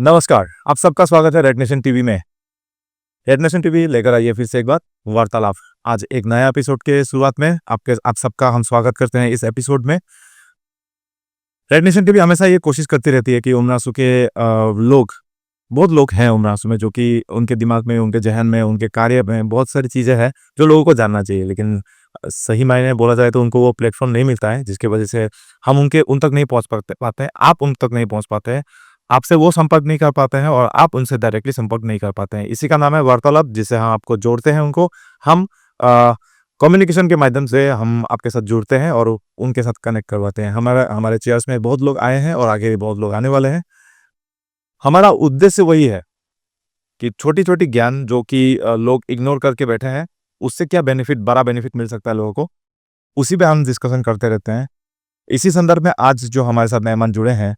नमस्कार, आप सबका स्वागत है रेड नेशन टीवी में। रेड नेशन टीवी लेकर आइए फिर से एक बार वार्तालाप। आज एक नया एपिसोड के शुरुआत में आप सबका हम स्वागत करते हैं इस एपिसोड में। रेड नेशन टीवी हमेशा ये कोशिश करती रहती है कि उमरासू के बहुत लोग हैं उमरासू में, जो कि उनके दिमाग में, उनके जहन में, उनके कार्य में बहुत सारी चीज़ें हैं जो लोगों को जानना चाहिए, लेकिन सही मायने में बोला जाए तो उनको वो प्लेटफॉर्म नहीं मिलता है, जिसकी वजह से हम उन तक नहीं पहुँच पाते हैं, आप उन तक नहीं पहुँच पाते हैं, आपसे वो संपर्क नहीं कर पाते हैं और आप उनसे डायरेक्टली संपर्क नहीं कर पाते हैं। इसी का नाम है वार्तालाप, जिससे हम आपको जोड़ते हैं उनको। हम कम्युनिकेशन के माध्यम से हम आपके साथ जुड़ते हैं और उनके साथ कनेक्ट करवाते हैं। हमारे चेयर्स में बहुत लोग आए हैं और आगे भी बहुत लोग आने वाले हैं। हमारा उद्देश्य वही है कि छोटी-छोटी ज्ञान जो कि लोग इग्नोर करके बैठे हैं, उससे क्या बड़ा बेनिफिट मिल सकता है लोगों को, उसी पे हम डिस्कशन करते रहते हैं। इसी संदर्भ में आज जो हमारे साथ मेहमान जुड़े हैं,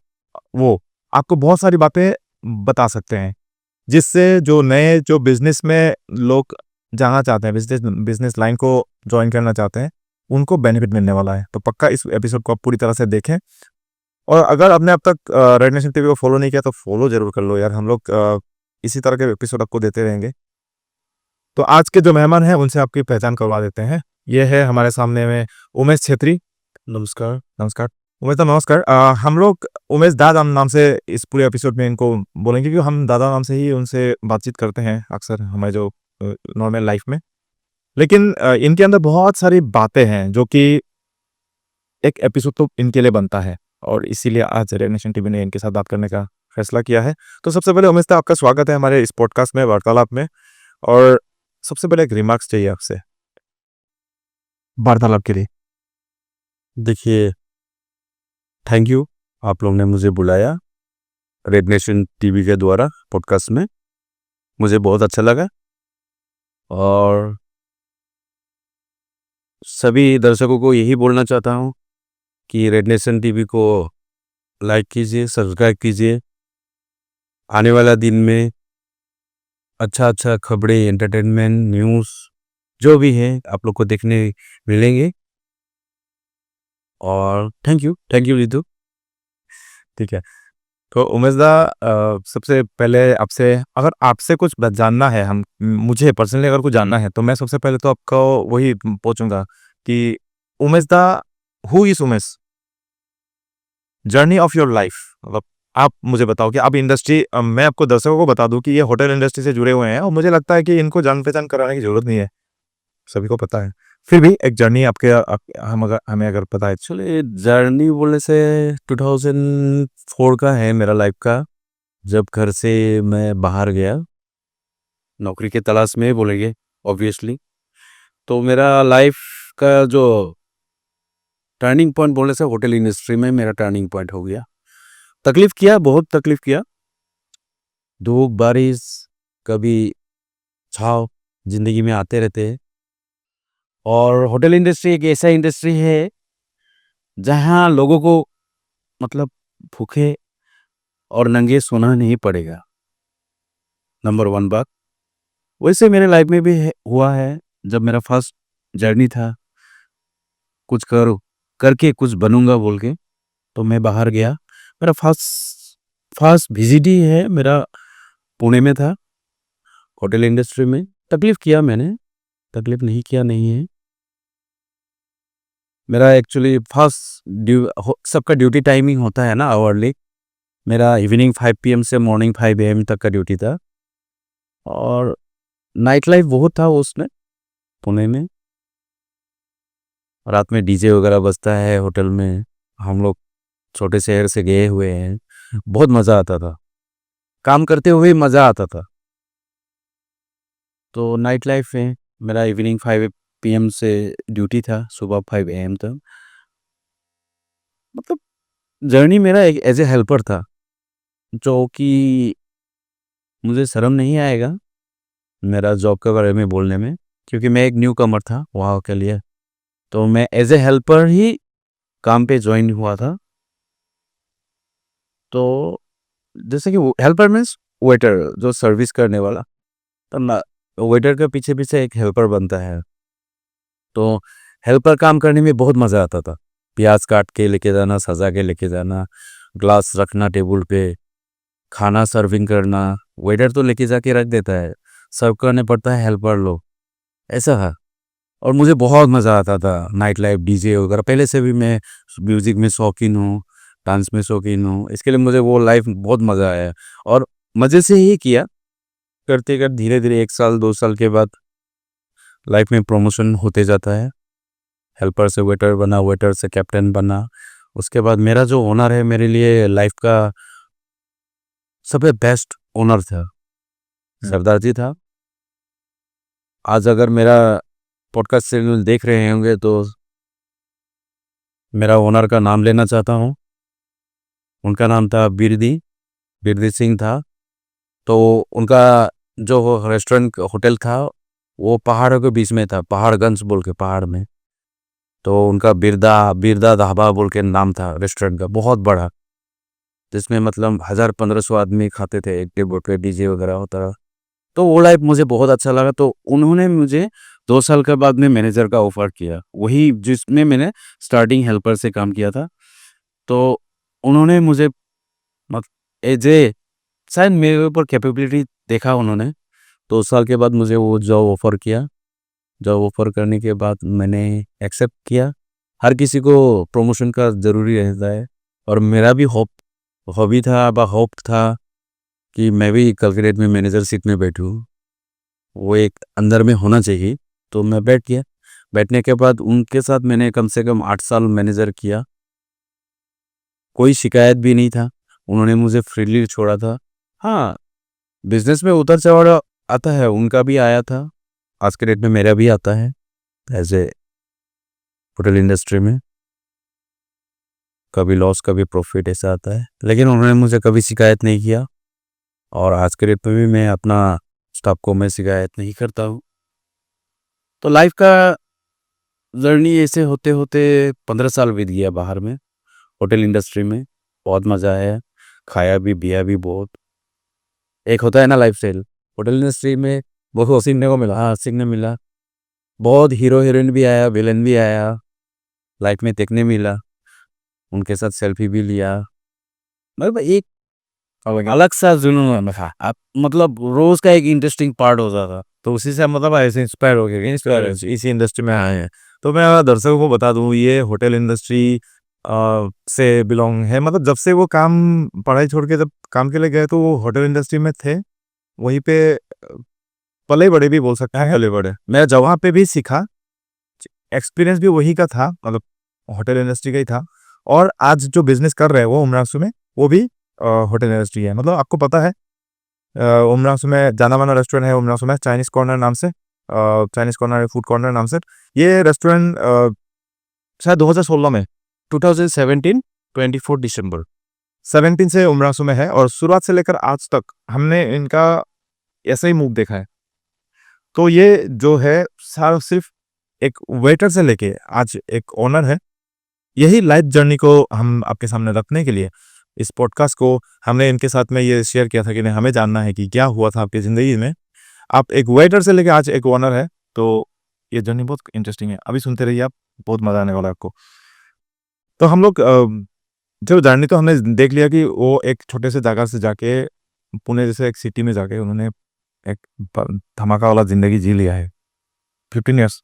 वो आपको बहुत सारी बातें बता सकते हैं, जिससे जो बिज़नेस में लोग जाना चाहते हैं, बिज़नेस लाइन को जॉइन करना चाहते हैं, उनको बेनिफिट मिलने वाला है। तो पक्का इस एपिसोड को आप पूरी तरह से देखें और अगर आपने अब तक रेड नेशन टीवी को फॉलो नहीं किया तो फॉलो ज़रूर कर लो यार। हम लोग इसी तरह के एपिसोड आपको देते रहेंगे। तो आज के जो मेहमान हैं, उनसे आपकी पहचान करवा देते हैं। ये है हमारे सामने में उमेश छेत्री। नमस्कार। नमस्कार। उमेश दा नमस्कार। हम लोग उमेश दा नाम से इस पूरे एपिसोड में इनको बोलेंगे, क्योंकि हम दादा नाम से ही उनसे बातचीत करते हैं अक्सर हमारे जो नॉर्मल लाइफ में। लेकिन इनके अंदर बहुत सारी बातें हैं जो कि एक एपिसोड तो इनके लिए बनता है और इसीलिए आज रेड नेशन टीवी ने इनके साथ बात करने का फैसला किया है। तो सबसे पहले उमेश दा, आपका स्वागत है हमारे इस पॉडकास्ट में, वार्तालाप में। और सबसे पहले एक रिमार्क्स चाहिए आपसे वार्तालाप के लिए। देखिए, थैंक यू, आप लोग ने मुझे बुलाया रेड नेशन टीवी के द्वारा पॉडकास्ट में। मुझे बहुत अच्छा लगा और सभी दर्शकों को यही बोलना चाहता हूँ कि रेड नेशन टीवी को लाइक कीजिए, सब्सक्राइब कीजिए। आने वाला दिन में अच्छा खबरें, एंटरटेनमेंट, न्यूज़ जो भी है आप लोग को देखने मिलेंगे। और थैंक यू रितु। ठीक है। तो उमेश दा, सबसे पहले अगर आपसे कुछ जानना है, मुझे पर्सनली अगर कुछ जानना है, तो मैं सबसे पहले तो आपको वही पूछूंगा कि उमेश दा, who is Umesh, journey of your life. मतलब आप मुझे बताओ कि आप मैं आपको दर्शकों को बता दूं कि ये होटल इंडस्ट्री से जुड़े हुए हैं और मुझे लगता है कि इनको जान पहचान कराने की जरूरत नहीं है, सभी को पता है। फिर भी एक जर्नी हमें अगर पता है। एक्चुअली जर्नी बोलने से 2004 का है मेरा लाइफ का, जब घर से मैं बाहर गया नौकरी के तलाश में बोलेंगे ऑब्वियसली। तो मेरा लाइफ का जो टर्निंग पॉइंट बोलने से होटल इंडस्ट्री में मेरा टर्निंग पॉइंट हो गया। तकलीफ किया, बहुत तकलीफ किया, धूप बारिश कभी छाव जिंदगी में आते रहते हैं। और होटल इंडस्ट्री एक ऐसा इंडस्ट्री है जहां लोगों को मतलब भूखे और नंगे सोना नहीं पड़ेगा, नंबर वन बात। वैसे मेरे लाइफ में भी हुआ है, जब मेरा फर्स्ट जर्नी था कुछ करके कुछ बनूंगा बोल के, तो मैं बाहर गया। मेरा फर्स्ट फर्स्ट विजिट ही है मेरा पुणे में था, होटल इंडस्ट्री में। तकलीफ किया मैंने, तकलीफ नहीं किया नहीं है। मेरा एक्चुअली सबका ड्यूटी टाइमिंग होता है ना आवरली। मेरा इवनिंग 5 PM से मॉर्निंग 5 AM तक का ड्यूटी था। और नाइट लाइफ बहुत था उसमें, पुणे में। रात में डीजे वगैरह बजता है होटल में। हम लोग छोटे शहर से गए हुए हैं, बहुत मज़ा आता था, काम करते हुए मज़ा आता था। तो नाइट लाइफ में मेरा इवनिंग 5 PM से ड्यूटी था, सुबह 5 AM तक। मतलब जर्नी मेरा एक एज ए हेल्पर था, जो कि मुझे शर्म नहीं आएगा मेरा जॉब के बारे में बोलने में, क्योंकि मैं एक न्यू कमर था वहाँ के लिए। तो मैं एज ए हेल्पर ही काम पे ज्वाइन हुआ था। तो जैसे कि हेल्पर मीन्स वेटर, जो सर्विस करने वाला। तो ना, वेटर के पीछे पीछे एक हेल्पर बनता है। तो हेल्पर काम करने में बहुत मज़ा आता था। प्याज काट के लेके जाना, सजा के लेके जाना, ग्लास रखना टेबल पे, खाना सर्विंग करना, वेटर तो लेके जाके रख देता है, सर्व करने पड़ता है हेल्पर लोग, ऐसा है। और मुझे बहुत मज़ा आता था नाइट लाइफ, डीजे वगैरह। पहले से भी मैं म्यूज़िक में शौकीन हूँ, डांस में शौकीन हूँ, इसके लिए मुझे वो लाइफ बहुत मज़ा आया। और मज़े से ही किया, करते करते धीरे धीरे 1 साल 2 साल के बाद लाइफ में प्रमोशन होते जाता है। हेल्पर से वेटर बना, वेटर से कैप्टन बना। उसके बाद मेरा जो ओनर है मेरे लिए लाइफ का सबसे बेस्ट ओनर था, सरदार जी था। आज अगर मेरा पॉडकास्ट चैनल देख रहे होंगे तो मेरा ओनर का नाम लेना चाहता हूँ। उनका नाम था बिरदी सिंह था। तो उनका जो रेस्टोरेंट होटल था वो पहाड़ों के बीच में था, पहाड़गंज बोल के, पहाड़ में। तो उनका बिरदा ढाबा बोल के नाम था रेस्टोरेंट का, बहुत बड़ा, जिसमें मतलब 1000-1500 आदमी खाते थे, एक टेबल पे डीजे वगैरह होता था। तो वो लाइफ मुझे बहुत अच्छा लगा। तो उन्होंने मुझे 2 साल के बाद में मैनेजर का ऑफर किया, वही जिसमें मैंने स्टार्टिंग हेल्पर से काम किया था। तो उन्होंने मुझे मत एज ए शायद मेरे ऊपर कैपेबिलिटी देखा उन्होंने। 2 साल के बाद मुझे वो जॉब ऑफर किया। जॉब ऑफर करने के बाद मैंने एक्सेप्ट किया। हर किसी को प्रमोशन का ज़रूरी रहता है, और मेरा भी हॉबी था, होप था कि मैं भी कल के डेट में मैनेजर सीट में बैठूँ। वो एक अंदर में होना चाहिए। तो मैं बैठ गया। बैठने के बाद उनके साथ मैंने कम से कम 8 साल मैनेजर किया। कोई शिकायत भी नहीं था, उन्होंने मुझे फ्रीली छोड़ा था। हाँ, बिजनेस में उतार चढ़ाव आता है, उनका भी आया था, आज के डेट में मेरा भी आता है। एज ए होटल इंडस्ट्री में कभी लॉस कभी प्रॉफिट ऐसा आता है, लेकिन उन्होंने मुझे कभी शिकायत नहीं किया। और आज के डेट में भी मैं अपना स्टाफ को मैं शिकायत नहीं करता हूँ। तो लाइफ का जर्नी ऐसे होते होते 15 साल बीत गया बाहर में, होटल इंडस्ट्री में। बहुत मज़ा आया, खाया भी पिया भी बहुत। एक होता है ना लाइफ स्टाइल, होटल इंडस्ट्री में बहुत सीखने को मिला। हाँ, सीखने मिला, बहुत हीरो हीरोइन भी आया, विलन भी आया, लाइफ में देखने मिला। उनके साथ सेल्फी भी लिया। मतलब एक अलग सा जुनून था। आप मतलब रोज का एक इंटरेस्टिंग पार्ट होता था। तो उसी से मतलब ऐसे इंस्पायर हो गए, इंस्पायर Correct. इसी इंडस्ट्री में आए हैं। तो मैं दर्शकों को बता दूं, ये होटल इंडस्ट्री से बिलोंग है। मतलब जब से वो काम, पढ़ाई छोड़ के जब काम के लिए गए तो वो होटल इंडस्ट्री में थे, वहीं पे पले बड़े भी बोल सकते हैं, पले बड़े। मैं जहाँ पे भी सीखा, एक्सपीरियंस भी वही का था, मतलब होटल इंडस्ट्री का ही था। और आज जो बिजनेस कर रहे हैं वो उमरासू में, वो भी होटल इंडस्ट्री है। मतलब आपको पता है, उमरासू में जाना माना रेस्टोरेंट है, उमरासू में चाइनीज कॉर्नर नाम से, चाइनीज कॉर्नर फूड कॉर्नर नाम से। ये रेस्टोरेंट शायद 2016 में, 2017, 24 दिसंबर 17 से उमरासू में है। और शुरुआत से लेकर आज तक हमने इनका ऐसा ही मूव देखा है। तो ये जो है सारा सिर्फ एक वेटर से लेके आज एक ओनर है। यही लाइफ जर्नी को हम आपके सामने रखने के लिए इस पॉडकास्ट को हमने इनके साथ में ये शेयर किया था कि नहीं, हमें जानना है कि क्या हुआ था आपकी ज़िंदगी में। आप एक वेटर से लेके आज एक ओनर है, तो ये जर्नी बहुत इंटरेस्टिंग है। अभी सुनते रहिए आप, बहुत मज़ा आने वाला है आपको। तो हम लोग जो जर्नी तो हमने देख लिया कि वो एक छोटे से जगह से जाके पुणे जैसे एक सिटी में जाके उन्होंने एक धमाका वाला ज़िंदगी जी लिया है, 15 ईयर्स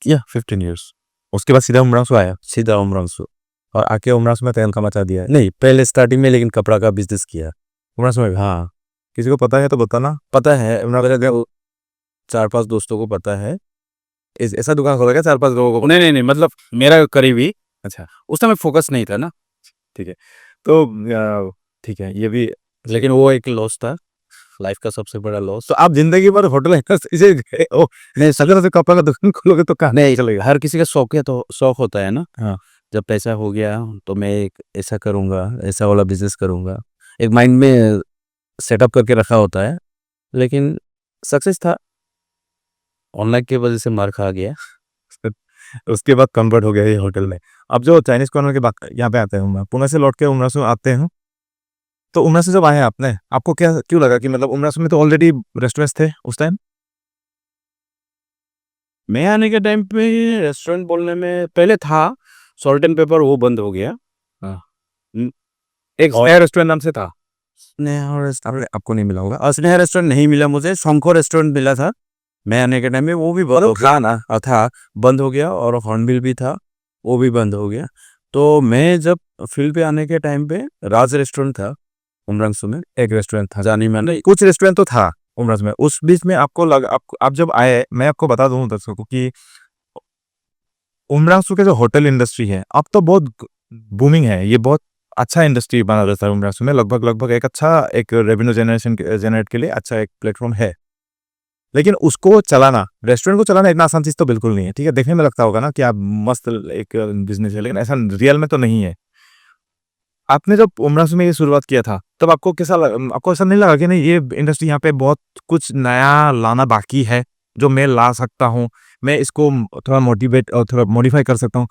या 15 ईयर्स। उसके बाद सीधा उमरासू आया, सीधा उमरांसू। और आके उमरासू में तहलका मचा दिया है। नहीं, पहले स्टार्टिंग में लेकिन कपड़ा का बिजनेस किया। उमरासू में भी? हाँ, किसी को पता है तो बताना। पता है, मेरे 4-5 दोस्तों को पता है। ऐसा दुकान खोला क्या 4-5 लोगों को? नहीं, मतलब मेरा करीबी। अच्छा, उस समय फोकस नहीं था ना, ठीक है। तो ठीक है, ये भी। लेकिन वो एक लॉस था, लाइफ का सबसे बड़ा लॉस। तो आप जिंदगी भर होटल इसे ओ, नहीं, अगर ऐसे कपड़ा का दुकान खोलोगे तो कहाँ नहीं, चलेगा? हर किसी का शौक है, तो शौक होता है ना। हाँ, जब पैसा हो गया तो मैं एक ऐसा करूँगा, ऐसा वाला बिजनेस करूँगा, एक माइंड में सेटअप करके रखा होता है। लेकिन सक्सेस था, ऑनलाइन की वजह से मार खा गया। उसके बाद कन्वर्ट हो गया ये होटल में। अब जो चाइनीज कॉर्नर के बाद यहाँ पे आते हैं, पुणे से लौट के उमरासू आते हैं। तो उमरासू जब आए आपने, आपको क्या क्यों लगा कि मतलब उमरासू में तो ऑलरेडी रेस्टोरेंट्स थे उस टाइम? मैं आने के टाइम पे रेस्टोरेंट बोलने में पहले था, सॉल्ट एंड पेपर वो बंद हो गया। हाँ, हम्म, एक नया रेस्टोरेंट नाम से था। स्नेहा रेस्टोरेंट आपको नहीं मिला होगा। स्नेहा रेस्टोरेंट नहीं मिला मुझे, शंखो रेस्टोरेंट मिला था मैं आने के टाइम में, वो भी बंद हो गया ना, था बंद हो गया, और हॉर्नबिल भी था, वो भी बंद हो गया। तो मैं जब फील्ड पे आने के टाइम पे राज रेस्टोरेंट था उमरंगसू में, एक रेस्टोरेंट था, जानी मानी। कुछ रेस्टोरेंट तो था उमराज में। उस बीच में आपको लगा, आप जब आए, मैं आपको बता दूं दर्शकों को कि उमरांसू के जो होटल इंडस्ट्री है अब तो बहुत बूमिंग है, ये बहुत अच्छा इंडस्ट्री बना रहता है उमरांसू में, लगभग लगभग एक अच्छा, एक रेवेन्यू जनरेट के लिए अच्छा एक प्लेटफॉर्म है। लेकिन उसको चलाना, रेस्टोरेंट को चलाना इतना आसान चीज तो बिल्कुल नहीं है, ठीक है, देखने में लगता होगा ना कि आप मस्त एक बिजनेस है, लेकिन ऐसा रियल में तो नहीं है। आपने जब उमरांसू में ये शुरुआत किया था तब आपको आपको ऐसा नहीं लगा कि नहीं, ये इंडस्ट्री यहाँ पे बहुत कुछ नया लाना बाकी है जो मैं ला सकता हूँ, मैं इसको थोड़ा मोटिवेट और थोड़ा मॉडिफाई कर सकता हूँ,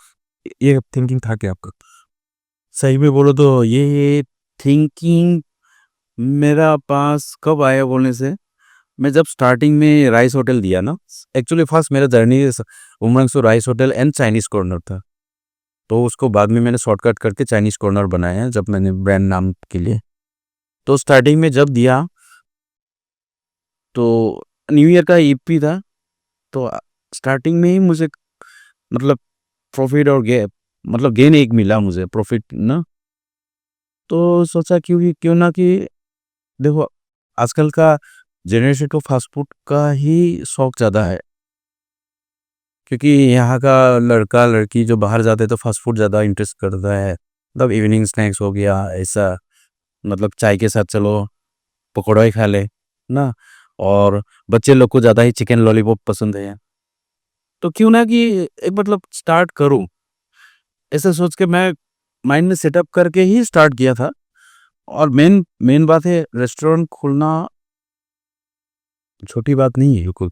ये थिंकिंग था क्या आपका? सही में बोलो तो ये थिंकिंग मेरा पास कब आया बोलने से, मैं जब स्टार्टिंग में राइस होटल दिया ना, एक्चुअली फर्स्ट मेरा journey Umrangso rice hotel and Chinese corner था। तो उसको बाद में मैंने शॉर्टकट करके चाइनीज कॉर्नर बनाया है जब मैंने ब्रांड नाम के लिए। तो स्टार्टिंग में जब दिया तो न्यू ईयर का ईपी था, तो स्टार्टिंग में ही मुझे मतलब प्रॉफिट और गे मतलब गेन एक मिला मुझे प्रॉफिट ना। तो सोचा क्यों क्यों ना कि देखो आजकल का जनरेशन को फास्ट फूड का ही शौक ज़्यादा है, क्योंकि यहाँ का लड़का लड़की जो बाहर जाते हैं तो फास्ट फूड ज़्यादा इंटरेस्ट करता है, मतलब इवनिंग स्नैक्स हो गया ऐसा, मतलब चाय के साथ चलो पकौड़ा ही खा ले ना। और बच्चे लोग को ज़्यादा ही चिकन लॉलीपॉप पसंद है, तो क्यों ना कि एक मतलब स्टार्ट करूं, ऐसा सोच के मैं माइंड में सेटअप करके ही स्टार्ट किया था। और मेन मेन बात है, रेस्टोरेंट खोलना छोटी बात नहीं है बिल्कुल।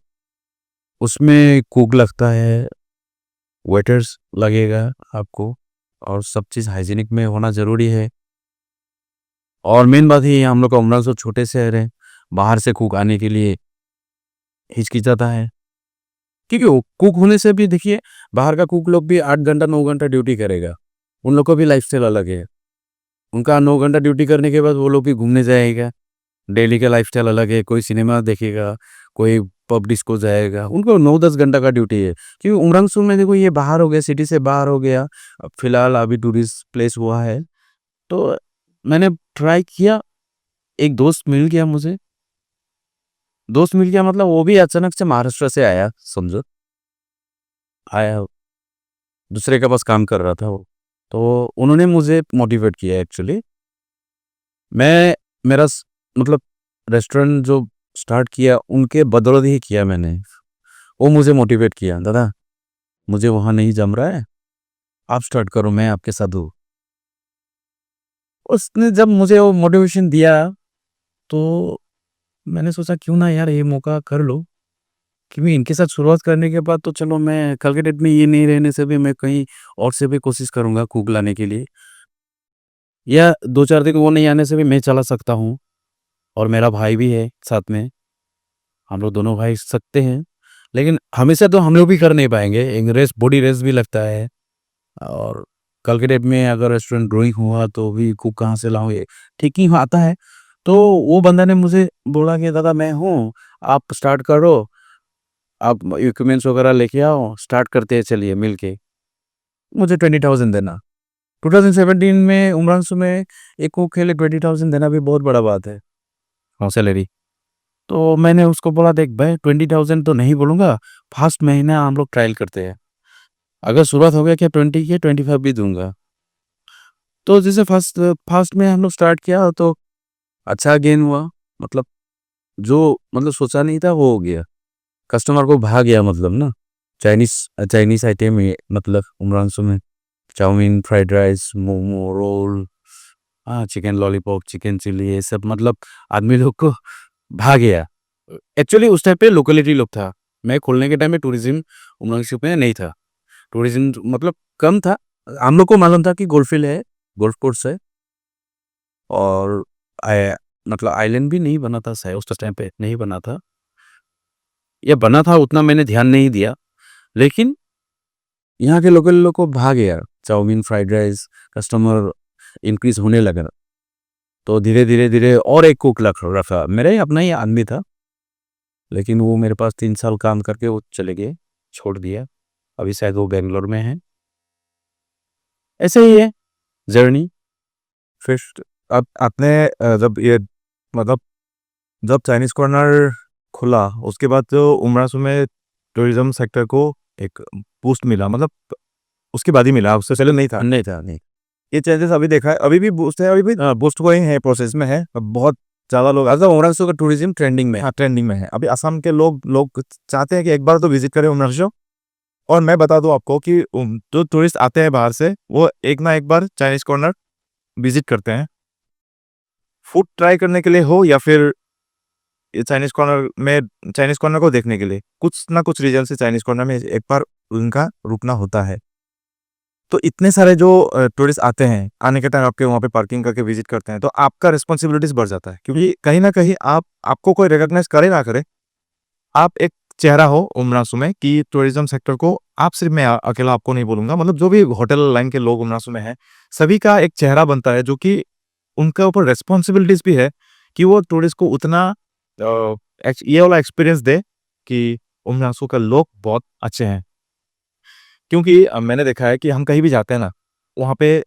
उसमें कुक लगता है, वेटर्स लगेगा आपको, और सब चीज़ हाइजीनिक में होना ज़रूरी है। और मेन बात ये है, हम लोग का उमरा से छोटे शहर है, बाहर से कुक आने के लिए हिचकिचाता है, क्योंकि वो कुक होने से भी देखिए, बाहर का कुक लोग भी 8 घंटा 9 घंटा ड्यूटी करेगा, उन लोग को भी लाइफस्टाइल अलग है। उनका 9 घंटा ड्यूटी करने के बाद वो लोग भी घूमने जाएगा, डेली का लाइफस्टाइल अलग है, कोई सिनेमा देखेगा, कोई पब डिस्को जाएगा, उनको 9-10 घंटा का ड्यूटी है। क्योंकि उमरंगसू में देखो ये बाहर हो गया, सिटी से बाहर हो गया, अब फिलहाल अभी टूरिस्ट प्लेस हुआ है। तो मैंने ट्राई किया, एक दोस्त मिल गया मतलब वो भी अचानक से महाराष्ट्र से आया, समझो आया, दूसरे के पास काम कर रहा था वो। तो उन्होंने मुझे मोटिवेट किया एक्चुअली। मैं मेरा मतलब रेस्टोरेंट जो स्टार्ट किया उनके बदौलत ही किया मैंने। वो मुझे मोटिवेट किया, दादा मुझे वहाँ नहीं जम रहा है, आप स्टार्ट करो, मैं आपके साथ हूँ। उसने जब मुझे वो मोटिवेशन दिया तो मैंने सोचा क्यों ना यार ये मौका कर लो, क्योंकि इनके साथ शुरुआत करने के बाद तो चलो मैं कल के डेट में ये नहीं रहने से भी मैं कहीं और से भी कोशिश करूँगा कुक लाने के लिए, या 2-4 दिन वो नहीं आने से भी मैं चला सकता हूँ। और मेरा भाई भी है साथ में, हम लोग दोनों भाई सकते हैं, लेकिन हमेशा तो हम लोग भी कर नहीं पाएंगे, एक रेस बॉडी रेस भी लगता है। और कल के डेट में अगर रेस्टोरेंट ग्रोइंग हुआ तो भी कुक कहाँ से लाऊं, ये ठीक ही आता है। तो वो बंदा ने मुझे बोला कि दादा मैं हूँ, आप स्टार्ट करो, आप इक्विपमेंट्स वगैरह लेके आओ, स्टार्ट करते हैं चलिए मिल के, मुझे 20,000 देना। 2017 में उमरानसू में एक कुक के लिए 20,000 देना भी बहुत बड़ा बात है, हाँ सैलरी। तो मैंने उसको बोला देख भाई 20,000 तो नहीं बोलूँगा, फर्स्ट महीना हम लोग ट्रायल करते हैं, अगर शुरुआत हो गया क्या 20 के 25 भी दूंगा। तो जैसे फर्स्ट फर्स्ट में हम लोग स्टार्ट किया तो अच्छा गेन हुआ, मतलब जो मतलब सोचा नहीं था वो हो गया, कस्टमर को भा गया मतलब ना। चाइनीस चाइनीस आइटम है मतलब उमरानसू में, chowmein, fried rice, momo, roll, हाँ चिकन लॉलीपॉप, चिकन चिल्ली, ये सब मतलब आदमी लोग को भा गया। एक्चुअली उस टाइम पे लोकेलिटी लोग था, मैं खोलने के टाइम में टूरिज्म उमरानसू में नहीं था, टूरिज्म मतलब कम था। हम लोग को मालूम था कि गोल्डफील्ड है, गोल्फ कोर्स है, और मतलब आइलैंड भी नहीं बना था शायद उस टाइम पे, नहीं बना था, या बना था उतना मैंने ध्यान नहीं दिया। लेकिन यहाँ के लोकल लोग को भाग गया chowmein fried rice, customer increase होने लगा। तो धीरे धीरे धीरे और एक कुक रखा, मेरा ही अपना ही आदमी था, लेकिन वो मेरे पास 3 साल काम करके वो चले गए, छोड़ दिया। अभी शायद वो बेंगलोर में है। ऐसे ही है जर्नी। फिर अब आपने जब ये मतलब जब चाइनीज कॉर्नर खुला उसके बाद जो उमरासू में टूरिज्म सेक्टर को एक बूस्ट मिला, मतलब उसके बाद ही मिला, उससे पहले नहीं था। नहीं था, नहीं। ये चेंजेस अभी देखा है, अभी भी बूस्ट है, अभी भी बूस्ट गोइंग है, प्रोसेस में है, बहुत ज़्यादा लोग मतलब उमरांसो का टूरिज्म ट्रेंडिंग में है। हाँ ट्रेंडिंग में है। अभी असम के लोग चाहते हैं कि एक बार तो विजिट करें उमरासो। और मैं बता दूं आपको कि जो टूरिस्ट आते हैं बाहर से वो एक ना एक बार चाइनीज कॉर्नर विजिट करते हैं, फूड ट्राई करने के लिए हो या फिर ये चाइनीज कॉर्नर को देखने के लिए, कुछ ना कुछ रीजन से चाइनीज कॉर्नर में एक बार उनका रुकना होता है। तो इतने सारे जो टूरिस्ट आते हैं, आने के टाइम आपके वहाँ पे पार्किंग करके विजिट करते हैं, तो आपका रिस्पॉन्सिबिलिटीज बढ़ जाता है, क्योंकि कहीं ना कहीं आपको कोई रिकॉग्नाइज करे ना करे, आप एक चेहरा हो उमरासू में कि टूरिज्म सेक्टर को, आप सिर्फ मैं अकेला आपको नहीं बोलूंगा, मतलब जो भी होटल लाइन के लोग उमरासू में हैं सभी का एक चेहरा बनता है, जो कि उनके ऊपर रिस्पॉन्सिबिलिटीज भी है कि वो टूरिस्ट को उतना ये वाला एक्सपीरियंस दे कि उमरासू का लोग बहुत अच्छे हैं। क्योंकि मैंने देखा है कि हम कहीं भी जाते हैं ना, वहाँ पे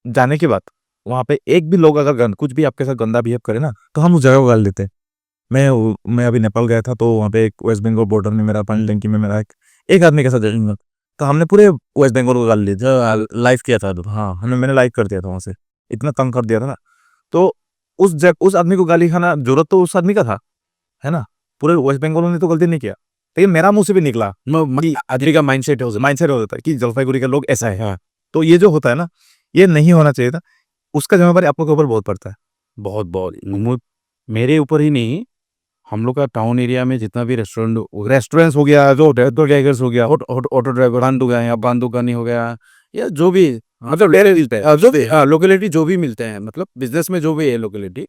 जाने के बाद वहाँ पे एक भी लोग अगर कुछ भी आपके साथ गंदा बिहेव करे ना, तो हम उस जगह को गाल देते हैं। मैं अभी नेपाल गया था, तो वहाँ पे एक वेस्ट बंगाल बॉर्डर में मेरा पानी टंकी में मेरा एक आदमी के साथ जलन, तो हमने पूरे वेस्ट बंगाल को गाल दिया, लाइव किया था। तो हाँ, मैंने लाइव कर दिया था, वहाँ से इतना तंग कर दिया था ना। तो उस आदमी को गाली खाना जरूरत तो उस आदमी का था, है ना। पूरे वेस्ट बंगाल ने तो गलती नहीं किया, लेकिन मेरा मुंह से भी निकला कि आदमी का माइंडसेट माइंडसेट हो जाता है कि जलपाईगुड़ी के लोग ऐसा है। हाँ, तो ये जो होता है ना, ये नहीं होना चाहिए था। उसका जिम्मेदारी आप लोग के ऊपर बहुत पड़ता है। बहुत बहुत मेरे ऊपर ही नहीं, हम लोग का टाउन एरिया में जितना भी रेस्टोरेंट्स हो गया, जो ऑटो ड्राइवर्स हो गया, ऑटो ड्राइवर बांध दुकान या बांध दुकानी हो गया, या जो भी मतलब जो भी लोकेलिटी जो भी मिलते हैं, मतलब बिजनेस में जो भी है लोकेलिटी,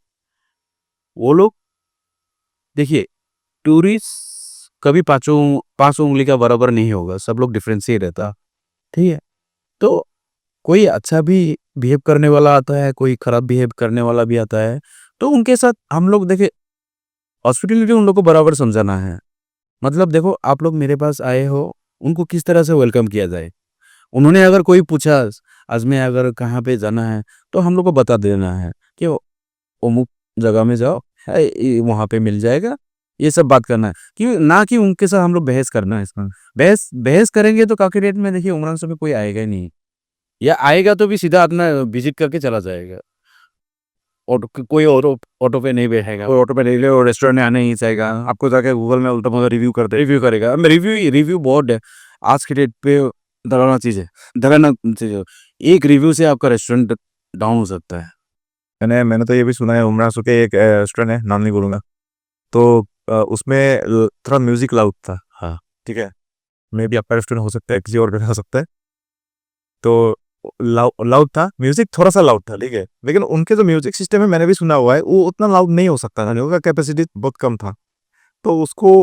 वो लोग देखिए, टूरिस्ट कभी पांच उंगली का बराबर नहीं होगा, सब लोग डिफरेंस ही रहता। ठीक है, तो कोई अच्छा भी बिहेव करने वाला आता है, कोई खराब बिहेव करने वाला भी आता है, तो उनके साथ हम लोग देखे हॉस्पिटलिटी उन लोग को बराबर समझाना है। मतलब देखो, आप लोग मेरे पास आए हो, उनको किस तरह से वेलकम किया जाए। उन्होंने अगर कोई पूछा आज में अगर कहाँ पे जाना है, तो हम लोग को बता देना है कि अमुक जगह में जाओ, है वहाँ पे मिल जाएगा। ये सब बात करना है, कि ना कि उनके साथ हम लोग बहस करना है। इसमें बहस बहस करेंगे तो काफी रेट में देखिए उमरान में कोई आएगा ही नहीं, या आएगा तो भी सीधा अपना विजिट करके चला जाएगा। कोई ऑटो पे नहीं बैठेगा, कोई ऑटो पे नहीं ले और रेस्टोरेंट में आने ही चाहेगा, आपको जाके गूगल में उल्टा पुल्टा रिव्यू करेगा। रिव्यू बहुत है आज के डेट पे। डराना चीज है, डराना चीज है। एक रिव्यू से आपका रेस्टोरेंट डाउन हो सकता है। मैंने तो ये भी सुना है, उमरासू के एक रेस्टोरेंट है, नाम नहीं बोलूंगा, तो उसमें थोड़ा म्यूजिक लाउड था। हाँ, ठीक है, मे भी आपका रेस्टोरेंट हो सकता है, किसी और का हो सकता है। तो लाउड था, म्यूजिक थोड़ा सा लाउड था, ठीक है, लेकिन उनके जो म्यूजिक सिस्टम है मैंने भी सुना हुआ है, वो उतना लाउड नहीं हो सकता था, उनका कैपेसिटी बहुत कम था। तो उसको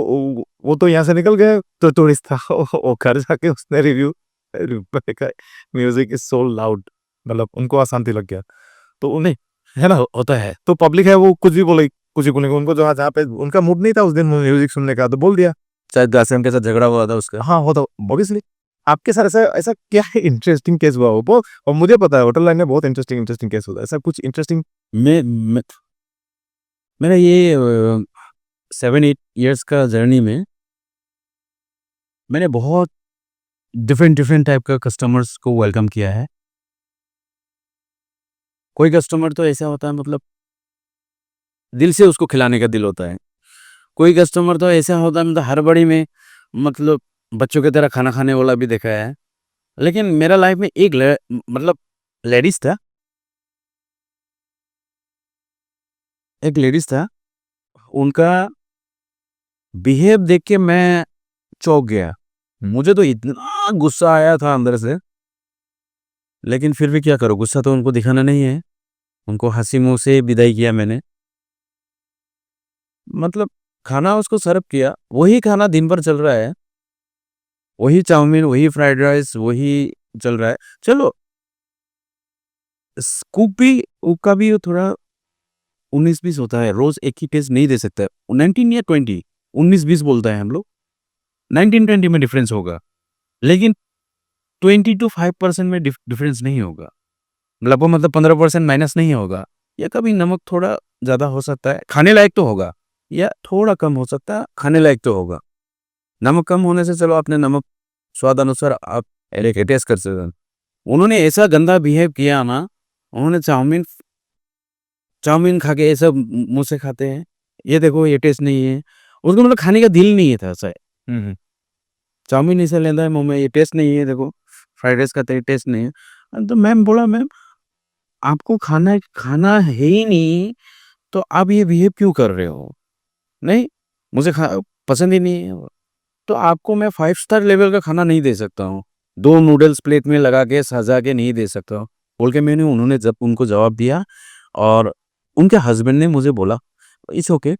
वो तो यहाँ से निकल गया, तो टूरिस्ट था वो घर जाके उसने रिव्यू देखा, म्यूजिक इज सो लाउड, मतलब उनको अशांति लग गया। तो उन्हें, है ना, होता है। तो पब्लिक है वो कुछ भी बोले, कुछ भी बोलेंगे, उनको जहाँ जहाँ पे उनका मूड नहीं था उस दिन म्यूजिक सुनने का, तो बोल दिया। शायद दासिम के साथ झगड़ा हुआ था उसका। हाँ, होता ऑब्वियसली। आपके साथ ऐसा ऐसा क्या है इंटरेस्टिंग केस हुआ हो बहुत, और मुझे पता है होटल लाइन में बहुत इंटरेस्टिंग इंटरेस्टिंग केस होता है, ऐसा कुछ इंटरेस्टिंग। मैं मेरा ये 7-8 ईयर्स का जर्नी में मैंने बहुत डिफरेंट डिफरेंट टाइप का कस्टमर्स को वेलकम किया है। कोई कस्टमर तो ऐसा होता है, मतलब दिल से उसको खिलाने का दिल होता है। कोई कस्टमर तो ऐसा होता है, मतलब हर बड़ी में, मतलब बच्चों की तरह खाना खाने वाला भी देखा है। लेकिन मेरा लाइफ में एक मतलब लेडीज था, एक लेडीज था, उनका बिहेव देख के मैं चौंक गया। मुझे तो इतना गुस्सा आया था अंदर से, लेकिन फिर भी क्या करूं, गुस्सा तो उनको दिखाना नहीं है। उनको हंसी मुंह से विदाई किया मैंने। मतलब खाना उसको सर्व किया, वही खाना दिन भर चल रहा है, वही चाउमीन, वही फ्राइड राइस, वही चल रहा है। चलो, स्कूप भी का भी थोड़ा 19-20 होता है, रोज एक ही टेस्ट नहीं दे सकता है। 19 या 20, 19-20 बोलता है हम लोग, 19-20 में डिफरेंस होगा, लेकिन 20 to 5% में डिफरेंस नहीं होगा। मतलब 15% माइनस नहीं होगा, या कभी नमक थोड़ा ज़्यादा हो सकता है, खाने लायक तो होगा, या थोड़ा कम हो सकता है, खाने लायक तो होगा। नमक कम होने से चलो आपने नमक स्वाद अनुसार आप एक टेस्ट कर सकते हैं। उन्होंने ऐसा गंदा बिहेव किया ना, उन्होंने चाउमीन चाउमीन खा के ऐसा मुँह से खाते हैं, ये देखो ये टेस्ट नहीं है। उसको मतलब खाने का दिल नहीं था शायद। चाउमीन ऐसा लेता है मुँह में, ये टेस्ट नहीं है देखो, फ्राइड राइस का टेस्ट नहीं है। तो मैम बोला, मैम आपको खाना खाना है ही नहीं, तो आप ये बिहेव क्यों कर रहे हो? नहीं, मुझे पसंद ही नहीं है वो। तो आपको मैं 5 स्टार लेवल का खाना नहीं दे सकता हूँ। 2 नूडल्स प्लेट में लगा के सजा के नहीं दे सकता हूँ, बोल के उन्होंने जब उनको जवाब दिया, और उनके हस्बैंड ने मुझे बोला, इट्स ओके।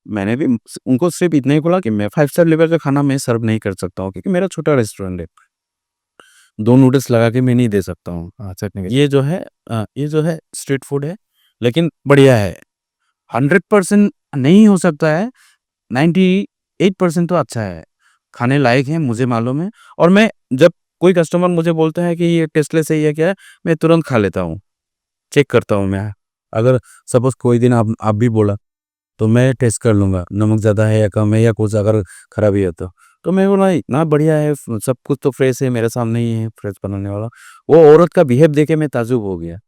मैंने भी उनको सिर्फ इतना ही बोला कि मैं 5 स्टार लेवल का खाना मैं सर्व नहीं कर सकता हूँ, क्योंकि मेरा छोटा रेस्टोरेंट है। 2 नूडल्स लगा के मैं नहीं दे सकता हूँ। चटनी के ये जो है स्ट्रीट फूड है, लेकिन बढ़िया है। 100% नहीं हो सकता है, 98% तो अच्छा है, खाने लायक है, मुझे मालूम है। और मैं जब कोई कस्टमर मुझे बोलता है कि ये टेस्टलेस है या क्या है, मैं तुरंत खा लेता हूँ, चेक करता हूँ मैं। अगर सपोज़ कोई दिन आप भी बोला, तो मैं टेस्ट कर लूँगा, नमक ज़्यादा है या कम है, या कुछ अगर खराबी है तो मैं बोला इतना बढ़िया है, सब कुछ तो फ्रेश है, मेरे सामने ही है फ्रेश बनाने वाला। वो औरत का बिहेव देख के मैं ताज्जुब हो गया।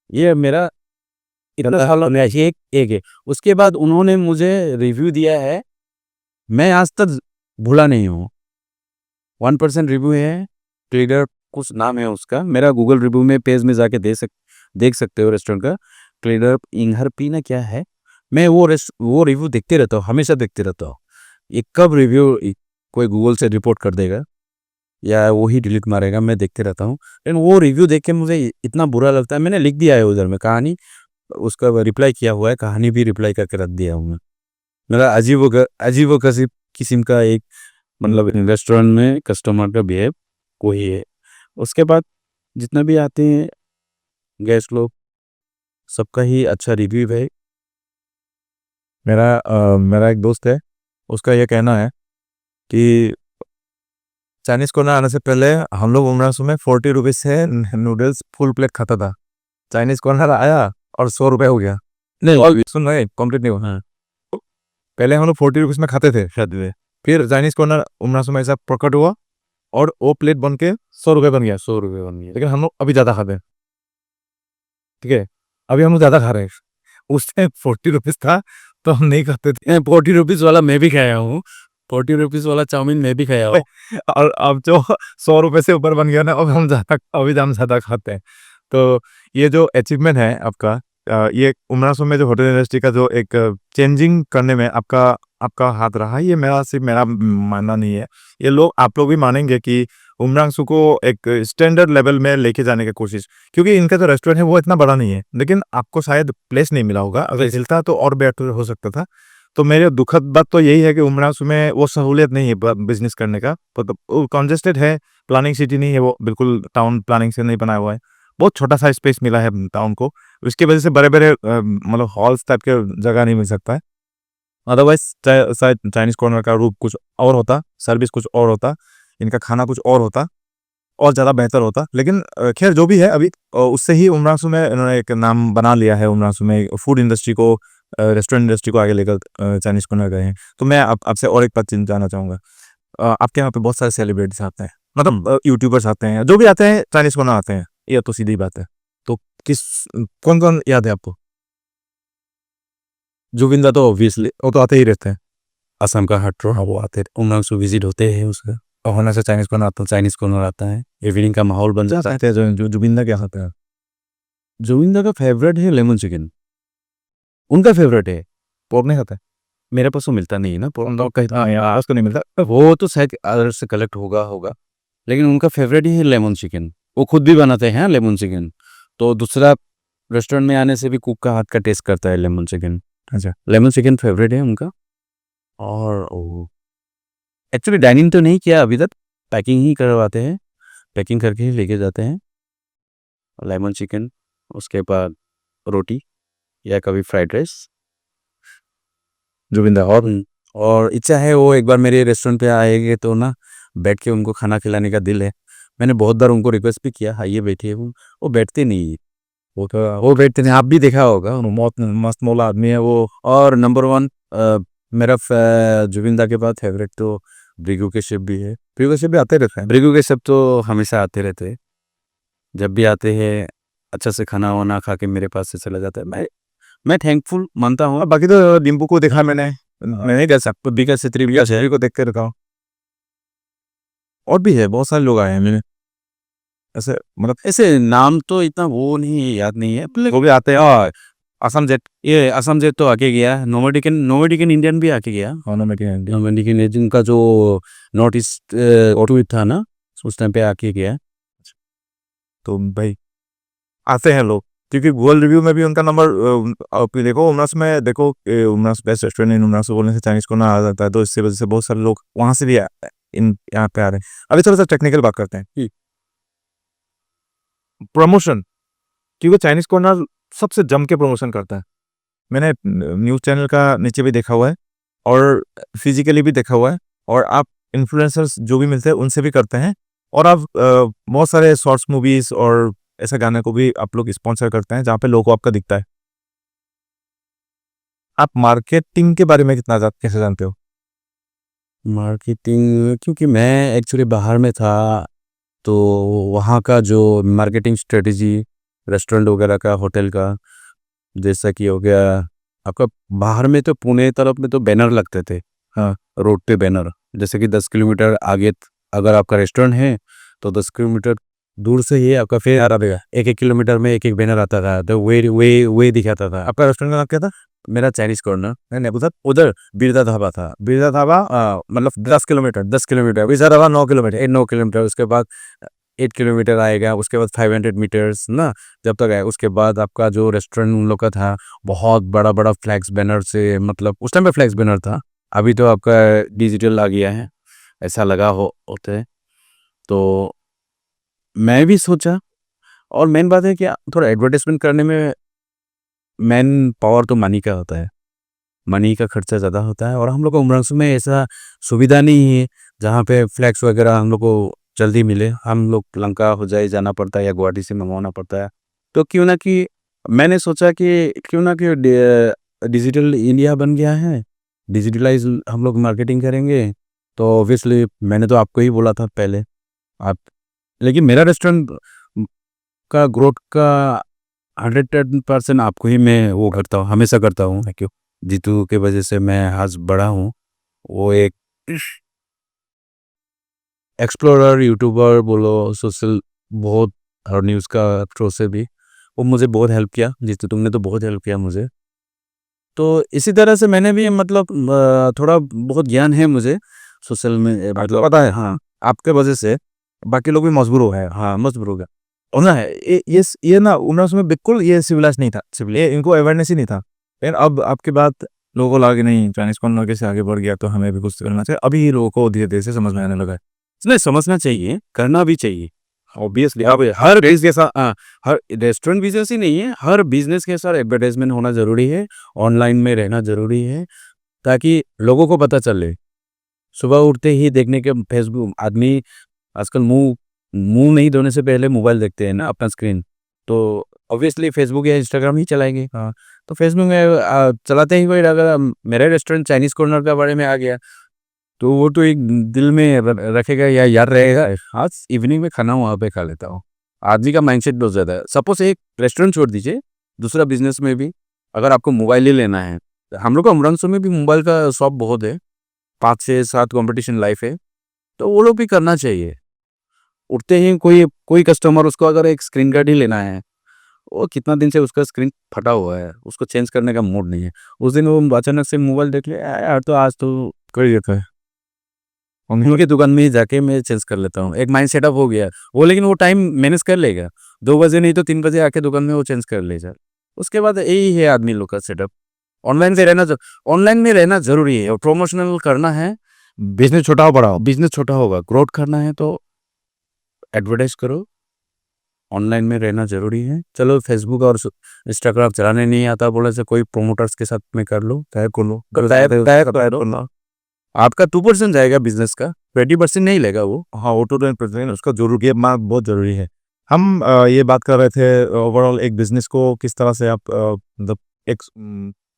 ये मेरा इतना साल में एक है। उसके बाद उन्होंने मुझे रिव्यू दिया है, मैं आज तक भूला नहीं हूँ। 1% रिव्यू है, ट्रेडर कुछ नाम है उसका, मेरा गूगल रिव्यू में पेज में जाके देख सकते हो रेस्टोरेंट का, ट्रेडर इंघर पी ना क्या है। मैं वो रिव्यू देखते रहता हूँ, हमेशा देखते रहता हूँ। ये कब रिव्यू कोई गूगल से रिपोर्ट कर देगा या वो ही डिलीट मारेगा, मैं देखते रहता हूँ। लेकिन वो रिव्यू देख के मुझे इतना बुरा लगता है, मैंने लिख दिया है उधर में कहानी, उसका रिप्लाई किया हुआ है, कहानी भी रिप्लाई करके रख दिया हूँ मैं। मेरा अजीबो-गरीब किस्म का एक मतलब रेस्टोरेंट में कस्टमर का बिहेव वही है। उसके बाद जितना भी आते हैं गेस्ट लोग, सबका ही अच्छा रिव्यू है। मेरा एक दोस्त है, उसका ये कहना है कि चाइनीज कॉर्नर आने से पहले हम लोग उमरासू में 40 रुपीज से नूडल्स फुल प्लेट खाता था। चाइनीज कॉर्नर आया और 100 रुपए हो गया। नहीं, सुन रहे, कंप्लीट नहीं हुआ। हाँ, पहले हम लोग 40 रुपीज में खाते थे शायद में। फिर चाइनीज कॉर्नर उमरासू में ऐसा प्रकट हुआ और वो प्लेट बन के 100 रुपए बन गया। 100 रुपये बन गया। लेकिन हम लोग अभी ज्यादा खाते हैं, ठीक है, अभी हम लोग ज्यादा खा रहे हैं। उस टाइम 40 रुपीज था तो हम नहीं खाते थे। 40 रुपीज़ वाला मैं भी खाया हूँ, 40 रुपीज़ वाला चाउमीन मैं भी खाया हूँ। और अब जो 100 रुपए से ऊपर बन गया ना, अब हम ज्यादा खाते हैं। तो ये जो अचीवमेंट है आपका, ये उमरासू में जो होटल इंडस्ट्री का जो एक चेंजिंग करने में आपका आपका हाथ रहा है, ये सिर्फ मेरा मानना नहीं है। ये लोग आप लोग भी मानेंगे कि उमरासू को एक स्टैंडर्ड लेवल में लेके जाने की कोशिश, क्योंकि इनका जो रेस्टोरेंट है वो इतना बड़ा नहीं है, लेकिन आपको शायद प्लेस नहीं मिला होगा, अगर मिलता तो और बेहतर हो सकता था। तो मेरे दुखद बात तो यही है कि उमरासू में वो सहूलियत नहीं है बिजनेस करने का, तो कंजेस्टेड है, प्लानिंग सिटी नहीं है, वो बिल्कुल टाउन प्लानिंग से नहीं बनाया हुआ है, बहुत छोटा सा स्पेस मिला है टाउन को, उसकी वजह से बड़े बड़े मतलब हॉल्स टाइप के जगह नहीं मिल सकता है। अदरवाइज शायद चाइनीज कॉर्नर का रूप कुछ और होता, सर्विस कुछ और होता, इनका खाना कुछ और होता और ज़्यादा बेहतर होता। लेकिन खैर जो भी है, अभी उससे ही उमरासू में इन्होंने एक नाम बना लिया है। उमरासू में फूड इंडस्ट्री को, रेस्टोरेंट इंडस्ट्री को आगे लेकर चाइनीज कॉर्नर गए हैं। तो मैं आपसे और एक बात जानना चाहूँगा, आपके यहाँ पे बहुत सारे सेलिब्रिटीज आते हैं, मतलब यूट्यूबर्स आते हैं, जो भी आते हैं चाइनीज कॉर्नर आते हैं, ये तो सीधी बात है। तो किस कौन कौन याद है आपको? जुबिंदा तो ऑब्वियसली वो तो आते ही रहते हैं। असम का हटरो, हाँ, वो आते उमरासू विजिट होते हैं उसका, और होना से चाइनीज कॉर्नर आता चाइनीज कॉर्नर आता है, इवनिंग का माहौल बन जाता है। है। जो जुबिंदा क्या खाते हैं? जुबिंदा का फेवरेट है लेमन चिकन, उनका फेवरेट है। पोर्क नहीं खाते? मेरे पास वो मिलता नहीं है ना हम लोग हाँ, यहाँ उसको नहीं मिलता। वो तो शायद अदर से कलेक्ट होगा, लेकिन उनका फेवरेट ही है लेमन चिकन। वो खुद भी बनाते हैं लेमन चिकन, तो दूसरा रेस्टोरेंट में आने से भी कुक का हाथ का टेस्ट करता है लेमन चिकन। अच्छा, लेमन चिकन फेवरेट है उनका। और एक्चुअली डाइनिंग तो नहीं किया अभी तक, पैकिंग ही करवाते हैं, पैकिंग करके ही लेके जाते हैं। लेमन चिकन, उसके बाद रोटी, या कभी फ्राइड राइस। जुबिंदा और इच्छा है वो एक बार मेरे रेस्टोरेंट पे आएंगे तो ना बैठ के उनको खाना खिलाने का दिल है। मैंने बहुत बार उनको रिक्वेस्ट भी किया, आइए बैठिए, वो बैठते नहीं। वो बैठते नहीं, आप भी देखा होगा, बहुत मस्त मौला आदमी है वो। और नंबर वन मेरा जुबिंदा के बाद फेवरेट तो ब्रिगू के शेफ भी है। फिर वैसे भी आते रहते हैं। ब्रिगू के शेफ तो हमेशा आते रहते हैं, जब भी आते हैं अच्छा से खाना वाना खा के मेरे पास से चला जाता है। मैं थैंकफुल मानता हूँ। बाकी तो डिम्पू को देखा मैंने नहीं देख सकता, बिका से विकास शहरी को देख के रखा। और भी है, बहुत सारे लोग आए हैं मैंने ऐसे, मतलब ऐसे नाम तो इतना वो नहीं याद नहीं है, वो भी आते हैं। और असम जेट, ये असम जेट तो आके गया, नोवेडिकन इंडियन भी आके गया। नोवेडिकन इंडियन का जो नॉर्थ ईस्ट टूर था ना, उस टाइम पे आके गया। तो भाई आते हैं लोग, क्योंकि गूगल रिव्यू में भी उनका नंबर देखो, उमरास में देखो, उमरास बेस्ट रेस्टोरेंट इन उमरास बोलने से चाइनीज कोर्नर आ जाता है, तो इससे वजह से बहुत सारे लोग वहां से भी इन यहाँ पे आ रहे हैं। अभी थोड़ा सा टेक्निकल बात करते हैं, प्रमोशन, क्योंकि चाइनीज कॉर्नर सबसे जम के प्रमोशन करता है। मैंने न्यूज़ चैनल का नीचे भी देखा हुआ है और फिजिकली भी देखा हुआ है, और आप इन्फ्लुएंसर्स जो भी मिलते हैं उनसे भी करते हैं, और आप बहुत सारे शॉर्ट्स मूवीज और ऐसे गाने को भी आप लोग स्पॉन्सर करते हैं जहाँ पे लोगो आपका दिखता है। आप मार्केटिंग के बारे में कैसे जानते हो? मार्केटिंग, क्योंकि मैं एक्चुअली बाहर में था, तो वहाँ का जो मार्केटिंग स्ट्रेटजी रेस्टोरेंट वगैरह का, होटल का, जैसा कि हो गया आपका, बाहर में तो पुणे तरफ में तो बैनर लगते थे। हाँ, रोड पे बैनर, जैसे कि 10 किलोमीटर आगे अगर आपका रेस्टोरेंट है तो 10 किलोमीटर दूर से ही आपका फिर आ रहा, 1-1 किलोमीटर में एक बैनर आता था, तो वे दिखाता था। आपका रेस्टोरेंट का नाम क्या था? मेरा चाइनीज कॉर्नर नहीं उधर उधर बिरदा ढाबा था। बिरजा धाबा, मतलब 10 किलोमीटर, 10 किलोमीटर, बिरजा धाबा 9 किलोमीटर। 9 किलोमीटर, उसके बाद 8 किलोमीटर आएगा, उसके बाद 500 मीटर्स ना, जब तक आए उसके बाद आपका जो रेस्टोरेंट उन लोग का था, बहुत बड़ा बड़ा फ्लैक्स बैनर से, मतलब उस टाइम पे फ्लैक्स बैनर था, अभी तो आपका डिजिटल आ गया है, ऐसा लगा होते हैं। तो मैं भी सोचा, और मेन बात है कि थोड़ा एडवर्टाइजमेंट करने में मेन पावर तो मनी का होता है, मनी का खर्चा ज़्यादा होता है, और हम लोग को उमरंसू में ऐसा सुविधा नहीं है जहाँ पे फ्लैक्स वगैरह हम लोग को जल्दी मिले। हम लोग लंका हो जाए जाना पड़ता है या गुवाहाटी से मंगवाना पड़ता है। तो क्यों ना कि मैंने सोचा कि क्यों ना कि डिजिटल इंडिया बन गया है, डिजिटलाइज हम लोग मार्केटिंग करेंगे, तो ऑब्वियसली मैंने तो आपको ही बोला था पहले आप, लेकिन मेरा रेस्टोरेंट का ग्रोथ का 110% आपको ही मैं वो करता हूँ, हमेशा करता हूँ। क्यों? जीतू के वजह से मैं आज बड़ा हूँ। वो एक एक्सप्लोरर, यूट्यूबर बोलो, सोशल बहुत, और न्यूज़ का थ्रो से भी वो मुझे बहुत हेल्प किया। जीतू तुमने तो बहुत हेल्प किया मुझे। तो इसी तरह से मैंने भी, मतलब थोड़ा बहुत ज्ञान है मुझे सोशल में, मतलब पता है, हाँ, आपके वजह से बाकी लोग भी मजबूर हो गए। हाँ, मजबूर होगा। और ना ये ना उमरास में बिल्कुल ये सिविलाइज नहीं था, ये इनको अवेयरनेस ही नहीं था। लेकिन अब आपके बात लोगों को लगा कि नहीं, चाइनीज कॉर्नर कैसे आगे बढ़ गया, तो हमें भी कुछ करना चाहिए। अभी लोगों को धीरे धीरे से समझ में आने लगा है। नहीं, समझना चाहिए, करना भी चाहिए ऑब्वियसली। अब हर बिजनेस के साथ, हर रेस्टोरेंट बिजनेस ही नहीं है, हर बिजनेस के साथ एडवर्टाइजमेंट होना जरूरी है, ऑनलाइन में रहना जरूरी है, ताकि लोगों को पता चले। सुबह उठते ही देखने के फेसबुक, आदमी आजकल मुंह मुंह नहीं धोने से पहले मोबाइल देखते हैं ना, अपना स्क्रीन, तो ऑब्वियसली फेसबुक या इंस्टाग्राम ही चलाएंगे। हाँ, तो फेसबुक में चलाते ही कोई अगर मेरे रेस्टोरेंट चाइनीज कॉर्नर के बारे में आ गया, तो वो तो एक दिल में रखेगा या याद रहेगा, आज इवनिंग में खाना वहाँ पे खा लेता हूँ। आदमी का माइंडसेट बहुत ज़्यादा है। सपोज एक रेस्टोरेंट छोड़ दीजिए, दूसरा बिजनेस में भी अगर आपको मोबाइल ही लेना है, हम लोग का उमरंसू में भी मोबाइल का शॉप बहुत है, 5 से 7 कंपटीशन लाइफ है, तो वो लोग भी करना चाहिए। उठते ही कोई कोई कस्टमर, उसको अगर एक स्क्रीन गार्ड ही लेना है, वो कितना दिन से उसका स्क्रीन फटा हुआ है, उसको चेंज करने का मूड नहीं है, उस दिन वो अचानक से मोबाइल देख ले, यार तो आज तो कोई देता है उनकी दुकान में ही जाके मैं चेंज कर लेता हूँ। एक माइंड सेटअप हो गया वो, लेकिन वो टाइम मैनेज कर लेगा, 2 बजे नहीं तो 3 बजे आके दुकान में वो चेंज कर लेगा। उसके बाद यही है आदमी लोग का सेटअप। ऑनलाइन में रहना जरूरी है, और प्रमोशनल करना है, बिजनेस छोटा हो बड़ा हो, बिजनेस छोटा होगा, ग्रोथ करना है तो एडवर्टाइज करो, ऑनलाइन में रहना ज़रूरी है। चलो फेसबुक और इंस्टाग्राम चलाने नहीं आता बोले से कोई प्रोमोटर्स के साथ में कर लो, तय कर लो, तय दो ना। आपका 2% जाएगा बिजनेस का, 20% नहीं लेगा वो। हाँ, वो तो 10% उसका जरूर ये बहुत ज़रूरी है। हम ये बात कर रहे थे ओवरऑल एक बिजनेस को किस तरह से आप मतलब एक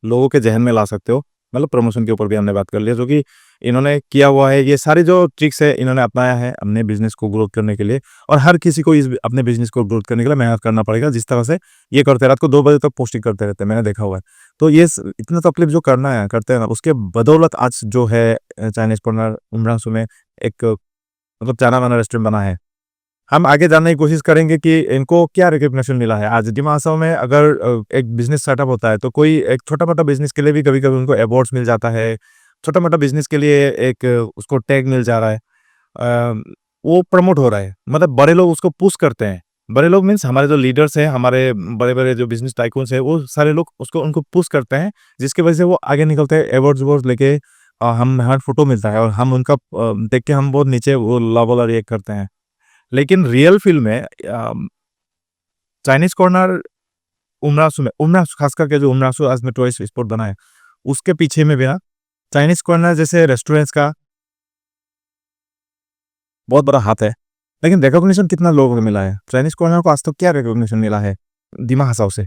लोगों के जहन में ला सकते हो, मतलब प्रमोशन के ऊपर भी हमने बात कर लिया, जो कि इन्होंने किया हुआ है। ये सारी जो ट्रिक्स है इन्होंने अपनाया है अपने बिजनेस को ग्रोथ करने के लिए, और हर किसी को इस अपने बिजनेस को ग्रोथ करने के लिए मेहनत करना पड़ेगा। जिस तरह से ये करते रात को 2 बजे तक पोस्टिंग करते रहते हैं, मैंने देखा हुआ है। तो ये इतना तकलीफ जो करना है करते हैं ना, उसके बदौलत आज जो है चाइनीज कॉर्नर उमरांसू में एक मतलब जाना माना रेस्टोरेंट बना है। हम आगे जानने की कोशिश करेंगे कि इनको क्या रिकग्निशन मिला है। आज डिमा हसाओ में अगर एक बिजनेस सेटअप होता है तो कोई एक छोटा मोटा बिजनेस के लिए भी कभी कभी उनको अवार्ड्स मिल जाता है। छोटा मोटा बिजनेस के लिए एक उसको टैग मिल जा रहा है, वो प्रमोट हो रहा है, मतलब बड़े लोग उसको पुश करते हैं। बड़े लोग मीन्स हमारे जो लीडर्स हैं, हमारे बड़े बड़े जो बिजनेस टाइकून्स हैं, वो सारे लोग उसको उनको पुश करते हैं, जिसकी वजह से वो आगे निकलते हैं, अवार्ड्स लेके। हम हर फोटो मिलता है और हम उनका देख के हम बहुत नीचे वो लेवल रिएक्ट करते हैं। लेकिन रियल फील्ड में चाइनीज कॉर्नर उमरासू में, उमरासू खास करके जो उमरासू आज में टूरिस्ट स्पॉट बना है, उसके पीछे में भी ना चाइनीज कॉर्नर जैसे रेस्टोरेंट्स का बहुत बड़ा हाथ है। लेकिन रिकॉग्निशन कितना लोगों को मिला है चाइनीज कॉर्नर को आज तक, क्या रिकॉग्निशन मिला है दिमा हसाओ से,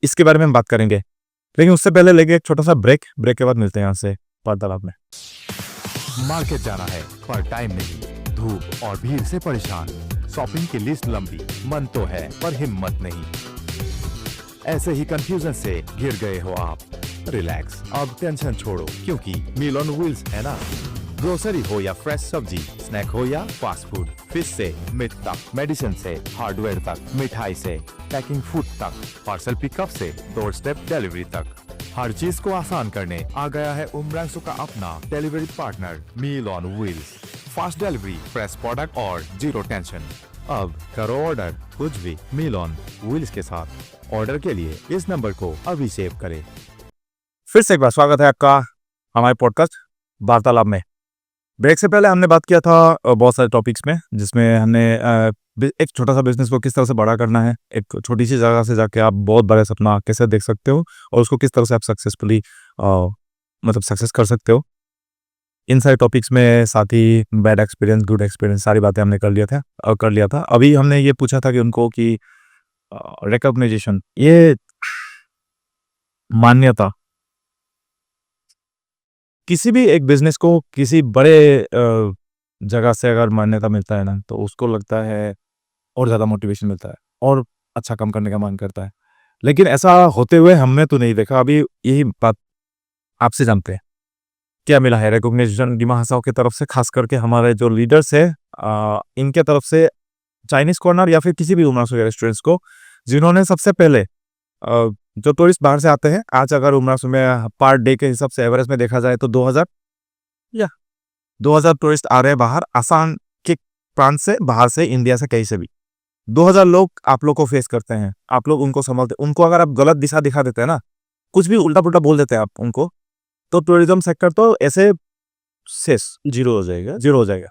इसके बारे में हम बात करेंगे। लेकिन उससे पहले लेके एक छोटा सा ब्रेक के बाद मिलते हैं यहाँ से वार्तालाप में। मार्केट जाना है पर टाइम नहीं, धूप और भीड़ से परेशान, शॉपिंग की लिस्ट लंबी, मन तो है पर हिम्मत नहीं, ऐसे ही कंफ्यूजन से घिर गए हो आप। रिलैक्स, अब टेंशन छोड़ो, क्योंकि मील ऑन व्हील्स है ना। ग्रोसरी हो या फ्रेश सब्जी, स्नैक हो या फास्ट फूड, फिश से मीट तक, मेडिसिन से हार्डवेयर तक, मिठाई से पैकिंग फूड तक, पार्सल पिकअप से डोर स्टेप डिलीवरी तक, हर चीज को आसान करने आ गया है उमरांसू का अपना delivery partner meal on wheels. Fast delivery, fresh product और जीरो टेंशन। अब करो ऑर्डर कुछ भी मील ऑन व्हील्स के साथ। ऑर्डर के लिए इस नंबर को अभी सेव करें। फिर से एक बार स्वागत है आपका हमारे पॉडकास्ट वार्तालाप में। ब्रेक से पहले हमने बात किया था बहुत सारे टॉपिक्स में, जिसमें हमने एक छोटा सा बिजनेस को किस तरह से बड़ा करना है, एक छोटी सी जगह से जाके आप बहुत बड़ा सपना कैसे देख सकते हो और उसको किस तरह से आप सक्सेसफुली मतलब सक्सेस कर सकते हो। इन सारे टॉपिक्स में साथ ही बैड एक्सपीरियंस, गुड एक्सपीरियंस, सारी बातें हमने कर लिया था। अभी हमने ये पूछा था कि उनको कि रिकॉग्नाइजेशन, ये मान्यता, किसी भी एक बिजनेस को किसी बड़े जगह से अगर मान्यता मिलता है ना, तो उसको लगता है और ज़्यादा मोटिवेशन मिलता है और अच्छा काम करने का मन करता है। लेकिन ऐसा होते हुए हमने तो नहीं देखा। अभी यही बात आपसे जानते हैं, क्या मिला है रिकॉग्निशन डिमा हसाओ की तरफ से, खास करके हमारे जो लीडर्स है इनके तरफ से, चाइनीज कॉर्नर या फिर किसी भी उमरासू रेस्टोरेंट्स को, जिन्होंने सबसे पहले जो टूरिस्ट बाहर से आते हैं, आज अगर उमरासू में पर डे के हिसाब से एवरेज में देखा जाए तो 2000 टूरिस्ट आ रहे हैं बाहर, आसाम के प्रांत से, बाहर से, इंडिया से, कहीं से भी 2000 लोग आप लोग को फेस करते हैं। आप लोग उनको संभालते, उनको अगर आप गलत दिशा दिखा देते हैं ना, कुछ भी उल्टा पुल्टा बोल देते हैं आप उनको, तो टूरिज्म सेक्टर तो ऐसे शेष जीरो हो जाएगा। जीरो हो जाएगा।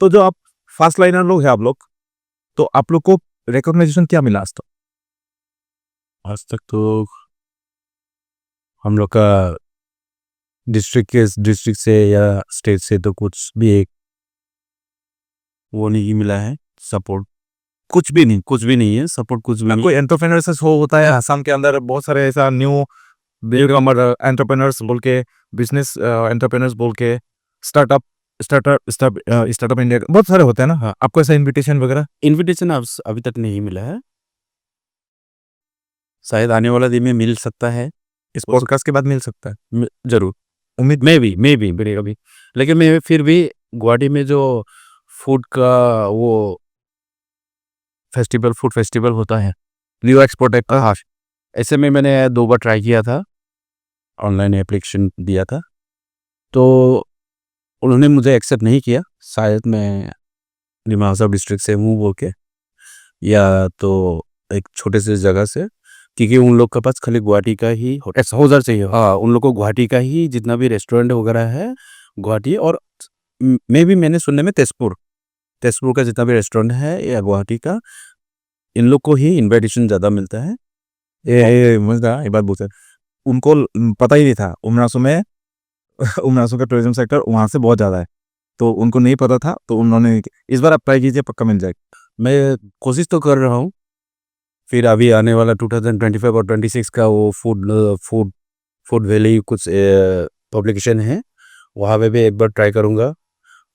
तो जो आप फास्ट लाइनर लोग हैं आप लोग, तो आप लोग को रिकॉग्नाइजेशन क्या मिला आज तक? आज तक तो हम लोग का डिस्ट्रिक्ट से या स्टेट से तो कुछ भी एक वो नहीं मिला है सपोर्ट, कुछ भी नहीं है सपोर्ट, कुछ भी नहीं। कोई एंटरप्रेन्योर्स हो होता है असम के अंदर, बहुत सारे ऐसा न्यू एंटरप्रेन्योर्स बोल के, बिजनेस एंटरप्रेन्योर्स बोल के, स्टार्टअप इंडिया, बहुत सारे होते हैं ना। हाँ। आपको ऐसा इनविटेशन वगैरह? इनविटेशन अभी तक नहीं मिला है, शायद आने वाला दिन में मिल सकता है, इस पॉडकास्ट के बाद मिल सकता है, जरूर, उम्मीद। मे भी मेरे कभी। लेकिन मैं फिर भी गुवाहाटी में जो फूड का वो फूड फेस्टिवल होता है, न्यू एक्सपोर्ट एक, हाँ, ऐसे में मैंने 2 बार ट्राई किया था, ऑनलाइन एप्लीकेशन दिया था, तो उन्होंने मुझे एक्सेप्ट नहीं किया। शायद मैं डिमा हसाओ डिस्ट्रिक्ट से हूँ बोल के, या तो एक छोटे से जगह से, क्योंकि उन लोग के पास खाली गुवाहाटी का ही होटल चाहिए। हाँ, उन लोग को गुवाहाटी का ही जितना भी रेस्टोरेंट वगैरह है गुवाहाटी, और मैंने सुनने में तेजपुर तेजपुर का जितना भी रेस्टोरेंट है या गुवाहाटी का, इन लोग को ही इनविटेशन ज़्यादा मिलता है। ये मुझे एक बात पूछे, उनको पता ही नहीं था उमरासू में उमरासू का टूरिज्म सेक्टर वहाँ से बहुत ज़्यादा है, तो उनको नहीं पता था, तो उन्होंने इस बार आप ट्राई कीजिए, पक्का मिल जाएगा। मैं कोशिश तो कर रहा हूँ। फिर अभी आने वाला 2025 और 26 का वो फूड वैली कुछ पब्लिकेशन है, वहाँ पे भी एक बार ट्राई करूँगा।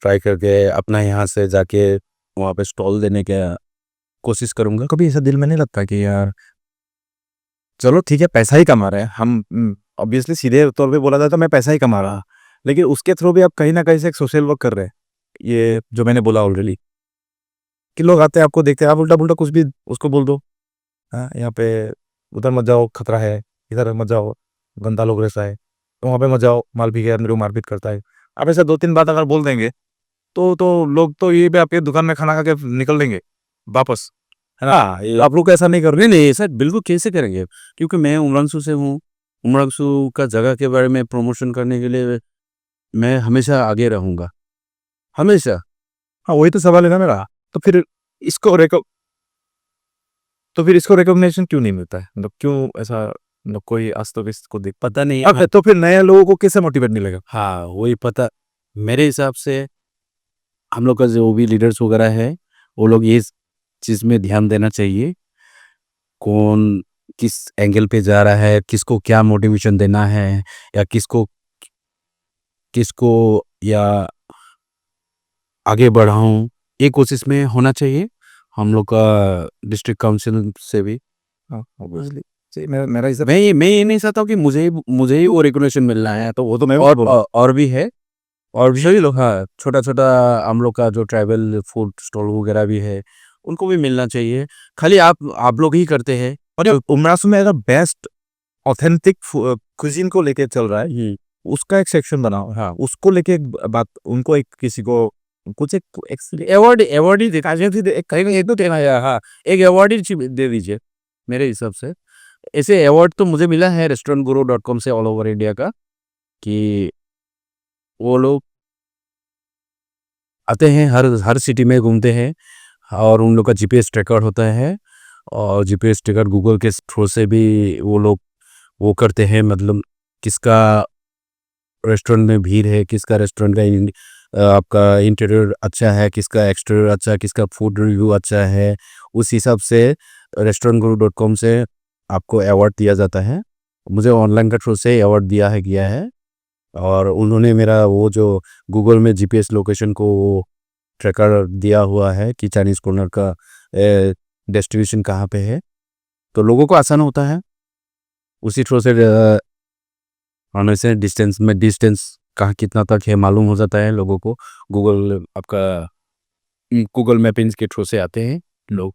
ट्राई करके अपना यहाँ से जाके वहाँ पे स्टॉल देने का कोशिश करूँगा। कभी ऐसा दिल में नहीं लगता कि यार चलो ठीक है, पैसा ही कमा रहे हैं हम, ऑब्वियसली सीधे तौर पे बोला जाए तो मैं पैसा ही कमा रहा, लेकिन उसके थ्रू भी आप कहीं ना कहीं से एक सोशल वर्क कर रहे हैं, ये जो मैंने बोला ऑलरेडी कि लोग आते हैं आपको देखते हैं, आप उल्टा पुल्टा कुछ भी उसको बोल दो, हाँ यहाँ पे उधर मत जाओ खतरा है, इधर मत जाओ गंदा लोग रहता है, तो वहाँ पे मत जाओ माल भी मेरे को मारपीट करता है। आप ऐसा 2-3 बात अगर बोल देंगे तो लोग तो ये भी आपके दुकान में खाना खा के निकल देंगे वापस, है ना। हाँ, आप लोग ऐसा नहीं कर रहे। नहीं सर, बिल्कुल कैसे करेंगे, क्योंकि मैं उमरांसू से हूँ। उमरांसू का जगह के बारे में प्रमोशन करने के लिए मैं हमेशा आगे रहूँगा, हमेशा। हाँ वही तो सवाल है ना मेरा, तो फिर इसको रिकॉग्निशन क्यों नहीं मिलता है, मतलब क्यों ऐसा, मतलब कोई आज तक इसको देख पता नहीं। अब तो फिर नए लोगों को कैसे मोटिवेट मिलेगा। हाँ वही पता, मेरे हिसाब से हम लोग का जो भी लीडर्स वगैरह है, वो लोग ये चीज़ में ध्यान देना चाहिए। कौन किस एंगल पे जा रहा है, किसको क्या मोटिवेशन देना है, या किसको किसको या आगे बढ़ाऊं, ये कोशिश में होना चाहिए हम लोग का डिस्ट्रिक्ट काउंसिल से भी। हाँ ऑब्वियसली मेरा हिसाब, मैं ये नहीं चाहता हूँ कि मुझे ही वो रिकॉग्निशन मिलना है, तो वो तो मैं और भी है, और भी सभी लोग। हाँ, छोटा छोटा हम लोग का जो ट्राइबल फूड स्टॉल वगैरह भी है, उनको भी मिलना चाहिए। खाली आप लोग ही करते हैं। और उमरासू में अगर बेस्ट ऑथेंटिक कुजीन को लेके चल रहा है, उसका एक सेक्शन बनाओ, हाँ उसको लेके एक बात, उनको एक किसी को कुछ एक अवार्ड ही देना चाहिए, कहीं एक तो देना है। हाँ, एक अवार्ड ही दे दीजिए मेरे हिसाब से। ऐसे अवार्ड तो मुझे मिला है restaurantguru.com से ऑल ओवर इंडिया का, कि वो लोग आते हैं, हर सिटी में घूमते हैं, और उन लोग का जीपीएस ट्रैकर होता है, और जीपीएस ट्रैकर गूगल के थ्रू से भी वो लोग वो करते हैं, मतलब किसका रेस्टोरेंट में भीड़ है, किसका रेस्टोरेंट का आपका इंटीरियर अच्छा है, किसका एक्सटीरियर अच्छा है, किसका फूड रिव्यू अच्छा है, उस हिसाब से restaurantguru.com से आपको अवार्ड दिया जाता है। मुझे ऑनलाइन का थ्रू से अवार्ड गया है, और उन्होंने मेरा वो जो गूगल में जीपीएस लोकेशन को ट्रैकर दिया हुआ है कि चाइनीज़ कॉर्नर का डेस्टिनेशन कहाँ पे है, तो लोगों को आसान होता है उसी थ्रू से। हमें डिस्टेंस कहाँ कितना तक है मालूम हो जाता है लोगों को। गूगल मैपिंग्स के थ्रू से आते हैं लोग।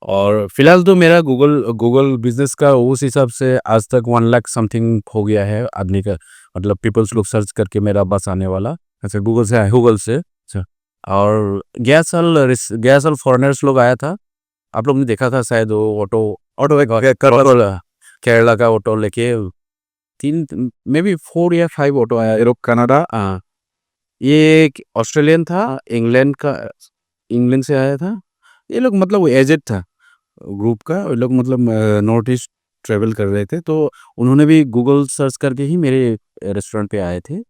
और फिलहाल तो मेरा गूगल बिजनेस का उस हिसाब से आज तक 1 लाख समथिंग हो गया है आदमी का, मतलब पीपल्स लोग सर्च करके मेरा बस आने वाला। अच्छा, गूगल से अच्छा। और गया साल फॉरेनर्स लोग आया था, आप लोग ने देखा था शायद, वो ऑटो केरला का ऑटो लेके 3 मे बी 4 या 5 ऑटो आया, यूरोप कनाडा। हाँ, ये एक ऑस्ट्रेलियन था, इंग्लैंड से आया था। ये लोग मतलब वो एजेड था ग्रुप का, वो लोग मतलब नॉर्थ ईस्ट ट्रेवल कर रहे थे, तो उन्होंने भी गूगल सर्च करके ही मेरे रेस्टोरेंट पे आए थे।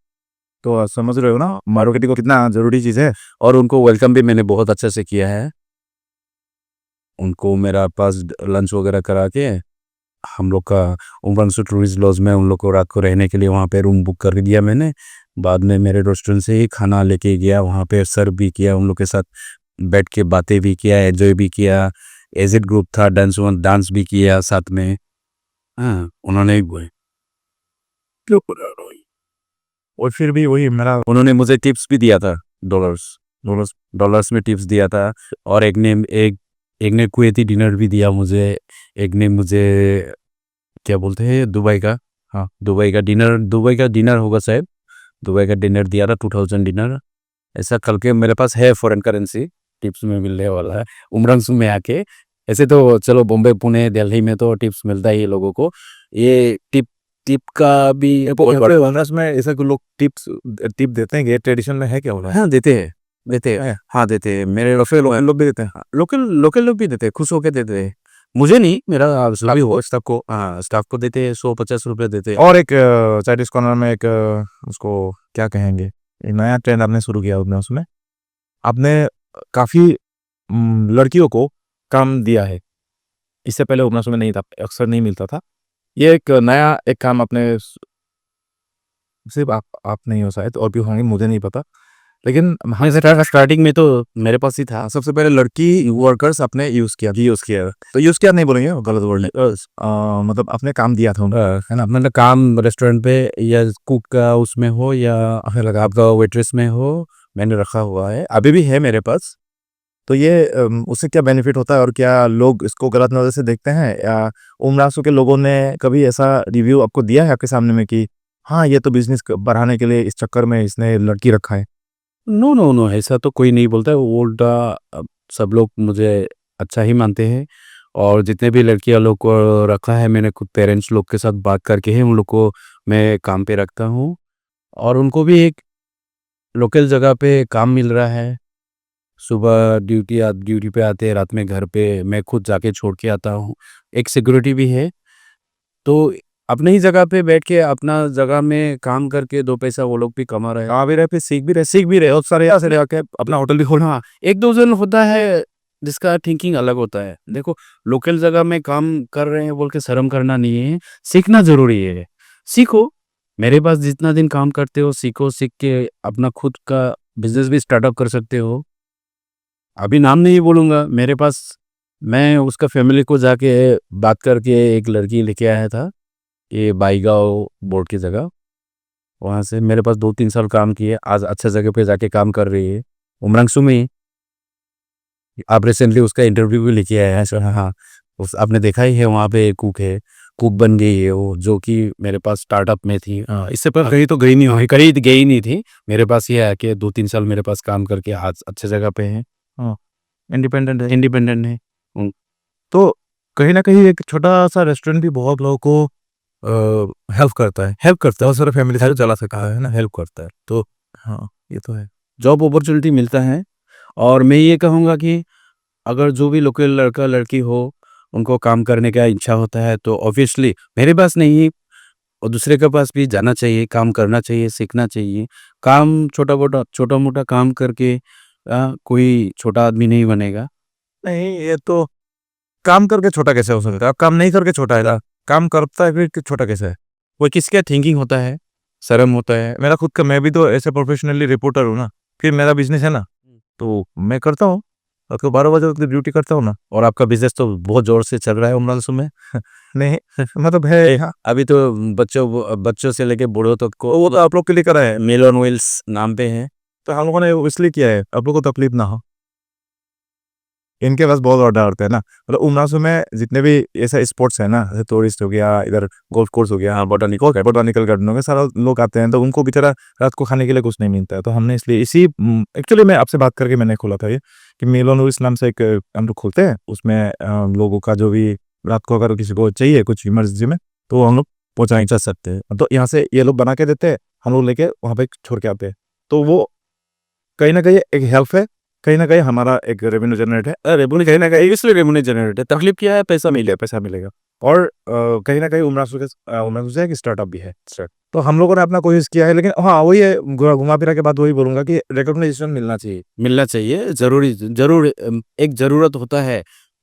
तो आप समझ रहे हो ना मार्केटिंग को कितना जरूरी चीज है। और उनको वेलकम भी मैंने बहुत अच्छे से किया है, उनको मेरा पास लंच वगैरह करा के, हम लोग का उमरांसू टूरिस्ट लॉज में उन लोग को रात को रहने के लिए वहाँ पे रूम बुक कर दिया मैंने। बाद में मेरे रेस्टोरेंट से ही खाना लेके गया, वहाँ पे सर्व भी किया, उन लोग के साथ बैठ के बातें भी किया, एंजॉय भी किया। एजेड ग्रुप था, डांस भी किया साथ में। हाँ, उन्होंने और फिर भी वही मेरा, उन्होंने मुझे टिप्स भी दिया था, डॉलर्स में टिप्स दिया था। और एक ने कुवैती डिनर भी दिया मुझे, एक ने मुझे क्या बोलते हैं दुबई का, हाँ दुबई का डिनर होगा शायद, दुबई का डिनर दिया था, 2000 डिनर। ऐसा करके मेरे पास है फॉरेन करेंसी टिप्स में मिलने वाला है उमरांसू में आके। ऐसे तो चलो बॉम्बे पुणे दिल्ली में तो टिप्स मिलता ही है लोगों को, ये टिप का भी में ऐसा लोग टिप देते हैं, ट्रेडिशन में है क्या होना। हाँ देते हैं, देते है? हाँ देते हैं मेरे फिर लोग लोग भी देते हैं लोकल लोकल लोग भी देते हैं, खुश होके देते हैं। मुझे नहीं, मेरा स्टाफ भी को, हो स्टाफ को। हाँ स्टाफ को देते हैं, 150 रुपये देते हैं। और एक चाइनीज कॉर्नर में एक उसको क्या कहेंगे, एक नया ट्रेंड आपने शुरू किया उसमें उसमें आपने काफी लड़कियों को काम दिया है। इससे पहले उपन्यास में नहीं था, अक्सर नहीं मिलता था। ये एक नया एक काम आपने सिर्फ आप नहीं हो शायद, और भी होंगे मुझे नहीं पता, लेकिन हाँ स्टार्टिंग में तो मेरे पास ही था। सबसे पहले लड़की वर्कर्स आपने यूज किया तो यूज किया नहीं बोलेंगे, गलत वर्ड मतलब आपने काम दिया था उनको, है ना? मतलब काम रेस्टोरेंट पे या कुक का उसमें हो या आपका वेट्रेस में हो, मैंने रखा हुआ है, अभी भी है मेरे पास। तो ये उससे क्या बेनिफिट होता है और क्या लोग इसको गलत नज़र से देखते हैं, या उमरासू के लोगों ने कभी ऐसा रिव्यू आपको दिया है आपके सामने में कि हाँ ये तो बिजनेस बढ़ाने के लिए इस चक्कर में इसने लड़की रखा है? नो नो नो, ऐसा तो कोई नहीं बोलता है। वो उल्टा सब लोग मुझे अच्छा ही मानते हैं। और जितने भी लड़कियां लोग को रखा है, मैंने खुद पेरेंट्स लोग के साथ बात करके ही उन लोग को मैं काम पे रखता हूँ। और उनको भी एक लोकल जगह पे काम मिल रहा है। सुबह ड्यूटी पे आते हैं, रात में घर पे मैं खुद जाके छोड़ के आता हूँ। एक सिक्योरिटी भी है। तो अपने ही जगह पे बैठ के अपना जगह में काम करके 2 पैसा वो लोग भी कमा रहे हैं। आ भी रहे, फिर सीख भी रहे, और सारे यहाँ से रह के अपना होटल भी खोलना। हाँ, एक दो जन होता है जिसका थिंकिंग अलग होता है। देखो, लोकल जगह में काम कर रहे हैं बोल के शर्म करना नहीं है, सीखना ज़रूरी है। सीखो, मेरे पास जितना दिन काम करते हो सीखो, सीख के अपना खुद का बिज़नेस भी स्टार्टअप कर सकते हो। अभी नाम नहीं बोलूँगा, मेरे पास मैं उसका फैमिली को जाके बात करके एक लड़की लेके आया था, ये बाईगाँव बोर्ड की जगह। वहाँ से मेरे पास 2-3 साल काम किए, आज अच्छे जगह पे जाके काम कर रही है, उमरंगसू में ही। आप रिसेंटली उसका इंटरव्यू भी लेके आया है सर। हाँ, उस आपने देखा ही है, वहाँ पे कुक है, कुक बन गई है वो, जो कि मेरे पास स्टार्टअप में थी। इससे पहले कहीं तो गई नहीं हुई, कहीं गई नहीं थी, मेरे पास ये है कि 2-3 साल मेरे पास काम करके आज अच्छे जगह पे है। हाँ, इंडिपेंडेंट है। इंडिपेंडेंट है। तो कहीं ना कहीं एक छोटा सा रेस्टोरेंट भी बहुत लोगों को हेल्प करता है, बहुत सारे फैमिली से चला सकता है ना, हेल्प करता है। तो हाँ, ये तो है। जॉब अपॉर्चुनिटी मिलता है। और मैं ये कहूँगा कि अगर जो भी लोकल लड़का लड़की हो, उनको काम करने का इच्छा होता है, तो ऑब्वियसली मेरे पास नहीं और दूसरे के पास भी जाना चाहिए, काम करना चाहिए, सीखना चाहिए। काम छोटा मोटा काम करके कोई छोटा आदमी नहीं बनेगा। नहीं, ये तो काम करके छोटा कैसे हो सकता है? आप काम नहीं करके छोटा है ना, काम करता है फिर छोटा कैसे है? वो किसका थिंकिंग होता है, शर्म होता है। मेरा खुद का, मैं भी तो ऐसे प्रोफेशनली रिपोर्टर हूँ ना, फिर मेरा बिजनेस है ना, तो मैं करता हूँ, रात को 12 बजे तक ड्यूटी करता हूँ ना। और आपका बिजनेस तो बहुत जोर से चल रहा है उमरालसू में। नहीं मतलब है यहाँ, अभी तो बच्चों से लेके बूढ़ों तक को वो तो आप लोग के लिए करा है, मेलन व्हील्स नाम पे है। तो हम लोगों ने वो इसलिए किया है आप लोगों को तकलीफ ना हो। इनके पास बहुत ऑर्डर आते हैं ना, मतलब उमरासू में जितने भी ऐसा स्पोर्ट्स है ना, जैसे टूरिस्ट हो गया, इधर गोल्फ कोर्स हो गया, बोटानिकल गार्डन हो गया, सारा लोग आते हैं, तो उनको बेचारा रात को खाने के लिए कुछ नहीं मिलता है। तो हमने इसलिए इसी एक्चुअली मैं आपसे बात करके मैंने खोला था ये, कि मेलोन इस नाम से एक हम लोग खोलते हैं, उसमें लोगों का जो भी रात को अगर किसी को चाहिए कुछ इमरजेंसी में, तो हम लोग पहुँचाएँ जा सकते हैं। तो यहाँ से ये लोग बना के देते हैं, हम लोग लेके वहाँ पे छोड़ के आते हैं। तो वो कहीं ना कहीं एक हेल्प है, कहीं ना कहीं हमारा एक रेवेन्यू जनरेट है, रेवेन्यू कहीं ना कहीं इसलिए रेमुने जनरेट है, तकलीफ क्या है, पैसा मिले। पैसा मिलेगा। और कहीं ना कहीं उमरासू से एक स्टार्टअप भी है। तो हम लोगों ने अपना कोशिश किया है, लेकिन हाँ वही है, घुमा फिरा के बाद वही बोलूंगा कि रिकॉग्नाइजेशन मिलना चाहिए। मिलना चाहिए, जरूर एक जरूरत होता है।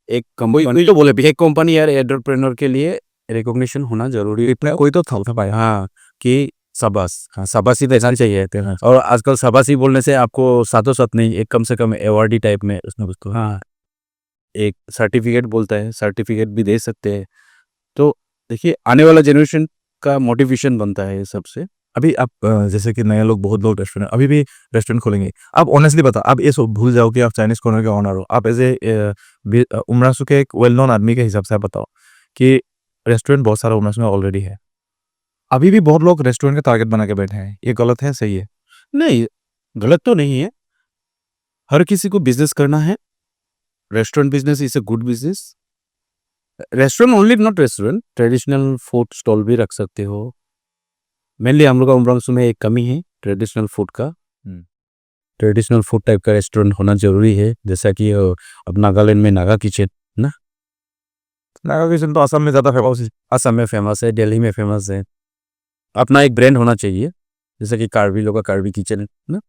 एक कंपनी तो बोले एक कंपनी यार एंटरप्रेन्योर के लिए रिकॉग्निशन होना जरूरी है। इतना कोई तो था भाई। हाँ, कि शाबाश, हाँ शाबाशी देना चाहिए। और आजकल शाबाशी बोलने से आपको सातों साथ नहीं, एक कम से कम अवार्डी टाइप में उसने कुछ तो, हाँ एक सर्टिफिकेट बोलता है, सर्टिफिकेट भी दे सकते हैं। तो देखिए, आने वाला जनरेशन का मोटिवेशन बनता है ये सबसे। अभी आप जैसे कि नए लोग, बहुत लोग रेस्टोरेंट अभी भी रेस्टोरेंट खोलेंगे, आप ऑनेस्टली बताओ, आप ये सब भूल जाओ कि आप चाइनीज कॉर्नर के ऑनर हो, आप एज ए उमरासू के एक वेल नोन आदमी के हिसाब से आप बताओ कि रेस्टोरेंट बहुत सारा उमरासू में ऑलरेडी है, अभी भी बहुत लोग रेस्टोरेंट का टारगेट बना के बैठे हैं, ये गलत है सही है? नहीं, गलत तो नहीं है। हर किसी को बिजनेस करना है। Restaurant business is a good business. Restaurant only not restaurant, traditional food stall भी रख सकते हो। मेनली हम लोग का उमरांसू में एक कमी है ट्रेडिशनल फूड का। ट्रेडिशनल फूड टाइप का रेस्टोरेंट होना ज़रूरी है, जैसा कि अब नागालैंड में नागा किचन ना, नागा किचन तो असम में ज़्यादा फेमस है। असम में फेमस है, दिल्ली में फेमस है। अपना एक ब्रांड होना चाहिए, जैसे कि कार्बी लोग का कार्बी किचन है ना,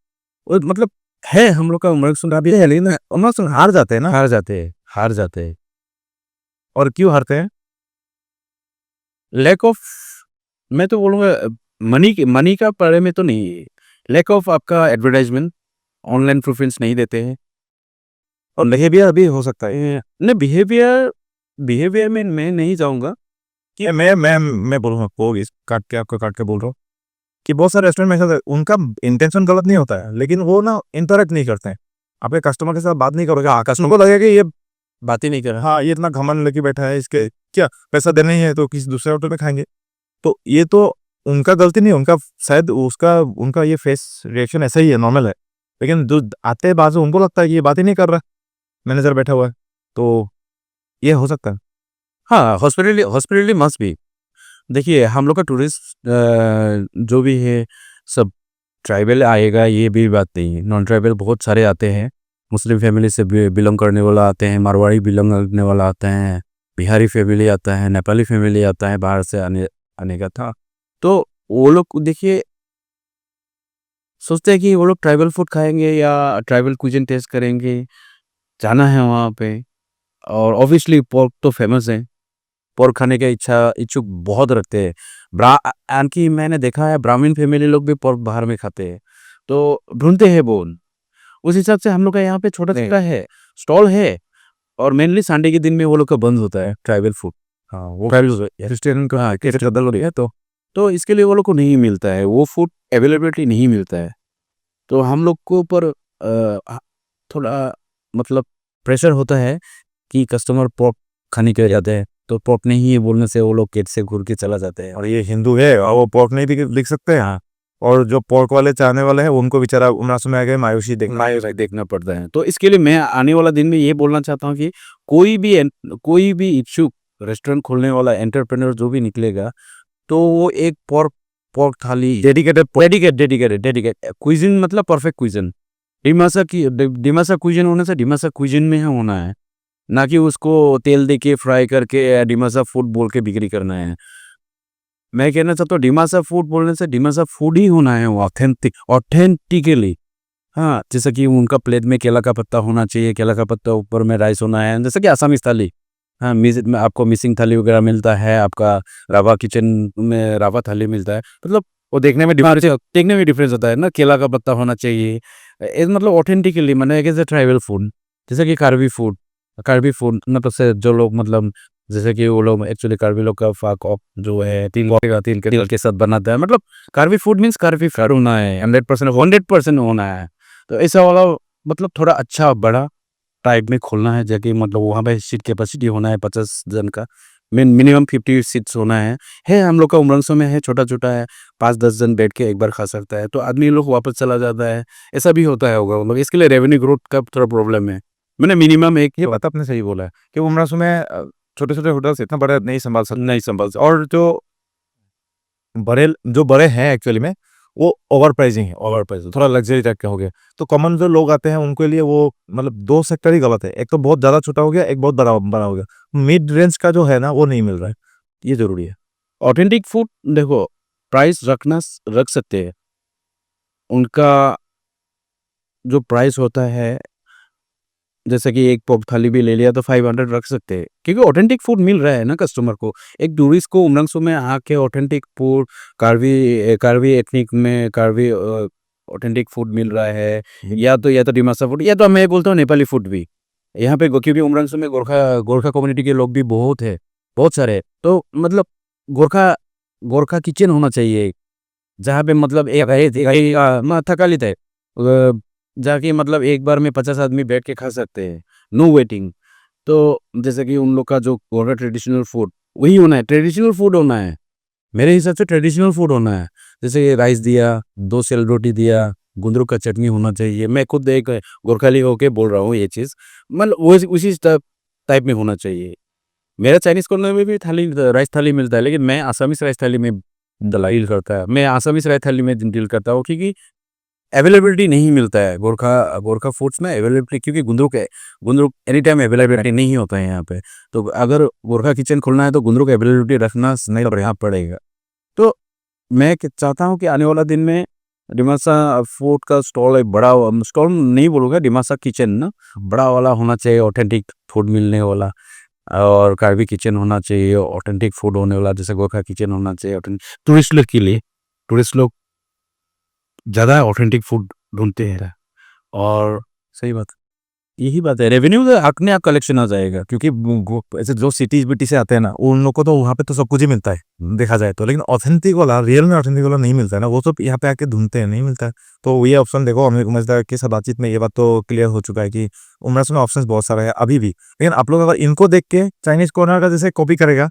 और मतलब है हम लोग का उमरकसुंग अभी है लेकिन उमरकसुंग हार जाते हैं ना। हार जाते हैं। और क्यों हारते हैं? लैक ऑफ, मैं तो बोलूँगा मनी का बारे में तो नहीं है, लैक ऑफ आपका एडवर्टाइजमेंट, ऑनलाइन प्रेफरेंस नहीं देते हैं। और बिहेवियर भी हो सकता है। नहीं, बिहेवियर में मैं नहीं जाऊँगा। कि मैं बोलूँगा आपको, इस आपको काट के बोल रहा हूँ कि बहुत सारे रेस्टोरेंट में ऐसा होता है, उनका इंटेंशन गलत नहीं होता है, लेकिन वो ना इंटरेक्ट नहीं करते हैं, आपके कस्टमर के साथ बात नहीं करोगे। हाँ, कस्टमर को लगेगा कि ये बात ही नहीं कर रहा। हाँ ये इतना घमंड लेके बैठा है, इसके क्या पैसा देना ही है तो किसी दूसरे होटल में खाएंगे। तो ये तो उनका गलती नहीं, उनका शायद उनका ये फेस रिएक्शन ऐसा ही है, नॉर्मल है। लेकिन जो आते हैं बाजू उनको लगता है कि ये बात ही नहीं कर रहा, मैनेजर बैठा हुआ है, तो ये हो सकता है। हाँ, हॉस्पिटलिटी मस्ट बी। देखिए हम लोग का टूरिस्ट जो भी है सब ट्राइबल आएगा, ये भी बात नहीं है। नॉन ट्राइबल बहुत सारे आते हैं, मुस्लिम फैमिली से बिलोंग करने वाला आते हैं, मारवाड़ी बिलोंग करने वाला आते हैं, बिहारी फैमिली आता है, नेपाली फैमिली आता है बाहर से आने का था। तो वो लोग देखिए सोचते हैं कि वो लोग ट्राइबल फूड खाएंगे या ट्राइबल कुजिन टेस्ट करेंगे, जाना है वहाँ पे। और ऑब्वियसली पोर्क तो फेमस है, पोर्क खाने का इच्छुक बहुत रखते हैं। कि मैंने देखा है ब्राह्मण फैमिली लोग भी पोर्क बाहर में खाते हैं, तो ढूंढते हैं बोन। उस हिसाब से हम लोग का यहाँ पे छोटा छोटा है स्टॉल है, और मेनली संडे के दिन में वो लोग का बंद होता है ट्राइबल फूड। हाँ वो ट्राइबल क्रिश्चियन का हाँ, बदल हो रही है तो इसके लिए वो लोग को नहीं मिलता है, वो फूड अवेलेबिलिटी नहीं मिलता है। तो हम लोग को ऊपर थोड़ा मतलब प्रेशर होता है कि कस्टमर पोर्क खाने के लिए जाते हैं, तो पोर्क नहीं है बोलने से वो लोग गेट से घूर के चला जाते हैं। और ये हिंदू है और वो पोर्क नहीं भी लिख सकते हैं। हाँ, और जो पोर्क वाले चाहने वाले हैं उनको बेचारा उमरासुम में आ गए मायूसी देखना पड़ता है। तो इसके लिए मैं आने वाला दिन में ये बोलना चाहता हूँ कि कोई भी इच्छुक रेस्टोरेंट खोलने वाला एंटरप्रेन्योर जो भी निकलेगा, तो वो एक पोर्क थाली डेडिकेटेड क्विजिन, मतलब परफेक्ट क्विजिन, डिमासा क्विजिन होने से डिमासा क्विजिन में होना है, ना कि उसको तेल दे के फ्राई करके डिमासा फूड बोल के बिक्री करना है। मैं कहना चाहता हूँ डिमासा फूड बोलने से डिमासा फूड ही होना है, वो ऑथेंटिकली। हाँ, जैसे कि उनका प्लेट में केला का पत्ता होना चाहिए, केला का पत्ता ऊपर में राइस होना है, जैसे कि आसामीज थाली। हाँ, में आपको मिसिंग थाली वगैरह मिलता है, आपका रावा किचन में रावा थाली मिलता है, मतलब वो देखने में डिफरेंस होता है ना। केला का पत्ता होना चाहिए, मतलब ऑथेंटिकली मैंने कैसे ट्राइबल फूड, जैसे कि कार्बी फूड मतलब से जो लोग मतलब जैसे कि वो लोग एक्चुअली कार्बी लोग का फाक ऑफ जो है तिल के साथ बनाता है, मतलब Karbi food means Karbi food होना है, 100% होना है। तो ऐसा वाला मतलब थोड़ा अच्छा बड़ा टाइप में खोलना है, जबकि मतलब वहाँ पे सीट कैपेसिटी होना है 50 जन का, मिनिमम 50 सीट्स होना है। हम लोग का उमरंगसो में है, छोटा छोटा है, 5-10 जन बैठ के एक बार खा सकता है, तो आदमी लोग वापस चला जाता है, ऐसा भी होता है होगा मतलब। इसके लिए रेवेन्यू ग्रोथ का थोड़ा प्रॉब्लम है। मैंने मिनिमम एक ये बात आपने सही बोला है कि उमरासुम में छोटे छोटे होटल्स इतना बड़ा नहीं संभाल सकते। और जो बड़े हैं एक्चुअली में वो ओवर प्राइसिंग है, थोड़ा लग्जरी टाइप के हो गए। तो कॉमन जो लोग आते हैं उनके लिए वो मतलब दो सेक्टर ही गलत है, एक तो बहुत ज़्यादा छोटा हो गया, एक बहुत बड़ा हो गया। मिड रेंज का जो है ना वो नहीं मिल रहा है, ये जरूरी है। ऑथेंटिक फूड देखो, प्राइस रख सकते हैं, उनका जो प्राइस होता है, जैसे कि एक पोर्क थाली भी ले लिया तो 500 रख सकते हैं, क्योंकि ऑथेंटिक फूड मिल रहा है ना कस्टमर को। एक टूरिस्ट को उमरंगसो में आके ऑथेंटिक फूड कार्बी एथनिक में कार्बी ऑथेंटिक फूड मिल रहा है, या तो डिमासा फूड, या तो मैं बोलता हूँ नेपाली फूड भी यहाँ पे, क्योंकि उमरंगसो में गोरखा कम्युनिटी के लोग भी बहुत है, बहुत सारे। तो मतलब गोरखा किचन होना चाहिए, जहाँ पे मतलब थकालित है, जाके मतलब एक बार में 50 आदमी बैठ के खा सकते हैं, नो वेटिंग। तो जैसे कि उन लोग का जो गोरखा ट्रेडिशनल फूड वही होना है, ट्रेडिशनल फूड होना है, मेरे हिसाब से ट्रेडिशनल फूड होना है। जैसे राइस दिया, 2 सेल रोटी दिया, गुंदरू का चटनी होना चाहिए। मैं खुद एक गोरखाली होके बोल रहा हूँ ये चीज़, मतलब उसी टाइप में होना चाहिए। मेरा चाइनीज कॉर्नर में भी राइस थाली मिलता है, लेकिन मैं आसामीज राइस थाली में डील करता हूँ, क्योंकि अवेलेबिलिटी नहीं मिलता है गोरखा फूड्स में अवेलेबिलिटी, क्योंकि गुंदरुक एनी टाइम अवेलेबिलिटी नहीं होता है यहाँ पे। तो अगर गोरखा किचन खोलना है तो गुंदरुक अवेलेबिलिटी रखना नहीं पड़ेगा। तो मैं चाहता हूँ कि आने वाला दिन में डिमासा फूड का स्टॉल एक बड़ा स्टॉल नहीं बोलूँगा, डिमासा किचन ना बड़ा वाला होना चाहिए, ऑथेंटिक फूड मिलने वाला। और कार्बी किचन होना चाहिए, ऑथेंटिक फूड होने वाला, जैसे गोरखा किचन होना चाहिए। टूरिस्ट लोग के लिए, टूरिस्ट लोग ज़्यादा ऑथेंटिक फूड ढूंढते हैं। और सही बात, यही बात है, रेवेन्यू तो अपने आप कलेक्शन आ जाएगा, क्योंकि ऐसे जो सिटीज बिटी से आते हैं ना, उन लोग को तो वहाँ पे तो सब कुछ ही मिलता है देखा जाए तो, लेकिन ऑथेंटिक वाला, रियल में ऑथेंटिक वाला नहीं मिलता है ना, वो सब यहाँ पे आके ढूंढते हैं, नहीं मिलता है। तो ये ऑप्शन देखो, हमें उमेशदा के साथ बातचीत में ये बात तो क्लियर हो चुका है कि उमरासो में ऑप्शन बहुत सारा है अभी भी, लेकिन आप लोग अगर इनको देख के चाइनीज कॉर्नर का जैसे कॉपी करेगा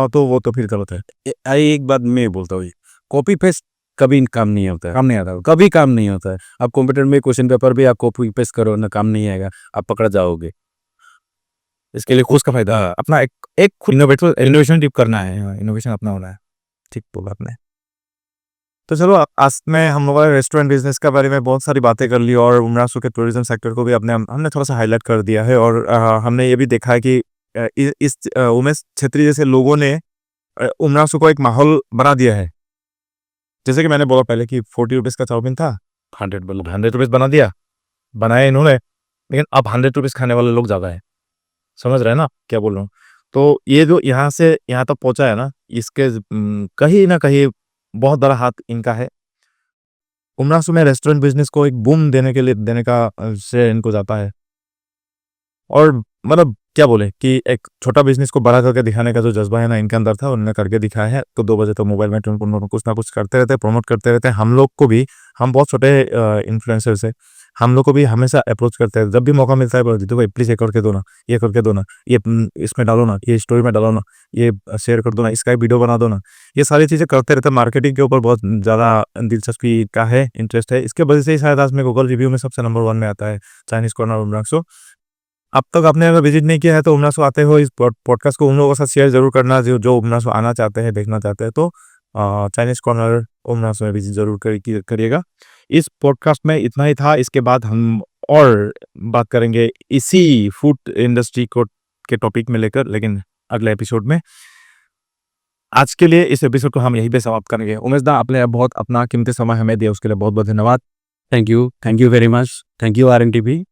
तो वो तो फिर गलत है। एक बात मैं बोलता हूँ, कॉपी पेस्ट कभी काम नहीं होता है, काम नहीं आता। कभी काम नहीं होता है। आप कंप्यूटर में क्वेश्चन पेपर भी आप कॉपी पेस्ट करो ना, काम नहीं आएगा, आप पकड़ जाओगे। इसके लिए खुद का फायदा, अपना एक इनोवेशन टिप करना है, इनोवेशन अपना होना है। ठीक बोला आपने। तो चलो, आज में हम लोगों ने रेस्टोरेंट बिजनेस के बारे में बहुत सारी बातें कर ली, और उमरासो के टूरिज्म सेक्टर को भी हमने थोड़ा सा हाईलाइट कर दिया है। और हमने ये भी देखा है कि इस उमेश छेत्री जैसे लोगों ने उमरासो को एक माहौल बना दिया है। जैसे कि मैंने बोला पहले कि 40 रुपीज़ का चाउमीन था, 100 रुपीज़ बना दिया, बनाया इन्होंने, लेकिन अब 100 रुपीज़ खाने वाले लोग ज़्यादा है। समझ रहे हैं ना क्या बोल रहा हूँ? तो ये जो यहाँ से यहाँ तक पहुँचा है ना, इसके कहीं ना कहीं बहुत बड़ा हाथ इनका है। उमरासो में रेस्टोरेंट बिजनेस को एक बूम देने का श्रेय इनको जाता है। और मतलब क्या बोले कि एक छोटा बिजनेस को बड़ा करके दिखाने का जो जज्बा है ना इनके अंदर था, उन्होंने करके दिखाया है। तो 2 बजे तो मोबाइल में कुछ ना कुछ करते रहते, प्रमोट करते रहते हैं। हम लोग को भी, हम बहुत छोटे इन्फ्लुएंसर्स है, हम लोग को भी हमेशा अप्रोच करते हैं, जब भी मौका मिलता है बोलते हैं भाई प्लीज़ ये करके दो ना, ये करके दो ना, ये इसमें डालो ना, ये स्टोरी में डालो ना, ये शेयर कर दो ना, इसका वीडियो बना दो ना। ये सारी चीज़ें करते रहते हैं। मार्केटिंग के ऊपर बहुत ज़्यादा दिलचस्पी का है, इंटरेस्ट है। इसके वजह से ही शायद आज में गूगल रिव्यू में सबसे नंबर 1 में आता है चाइनीज़ कॉर्नर उमरासो। अब तक आपने अगर विजिट नहीं किया है तो उमरासो आते हो, इस पॉडकास्ट को उन लोगों के साथ शेयर जरूर करना जो उमरासो आना चाहते हैं, देखना चाहते हैं। तो चाइनीज कॉर्नर उमरासो में विजिट जरूर करिएगा। इस पॉडकास्ट में इतना ही था। इसके बाद हम और बात करेंगे इसी फूड इंडस्ट्री को के टॉपिक में लेकर, लेकिन अगले एपिसोड में। आज के लिए इस एपिसोड को हम यहीं पे समाप्त करेंगे। उमेशदा, आपने बहुत अपना कीमती समय हमें दिया, उसके लिए बहुत बहुत धन्यवाद। Thank you very much, thank you RNTV।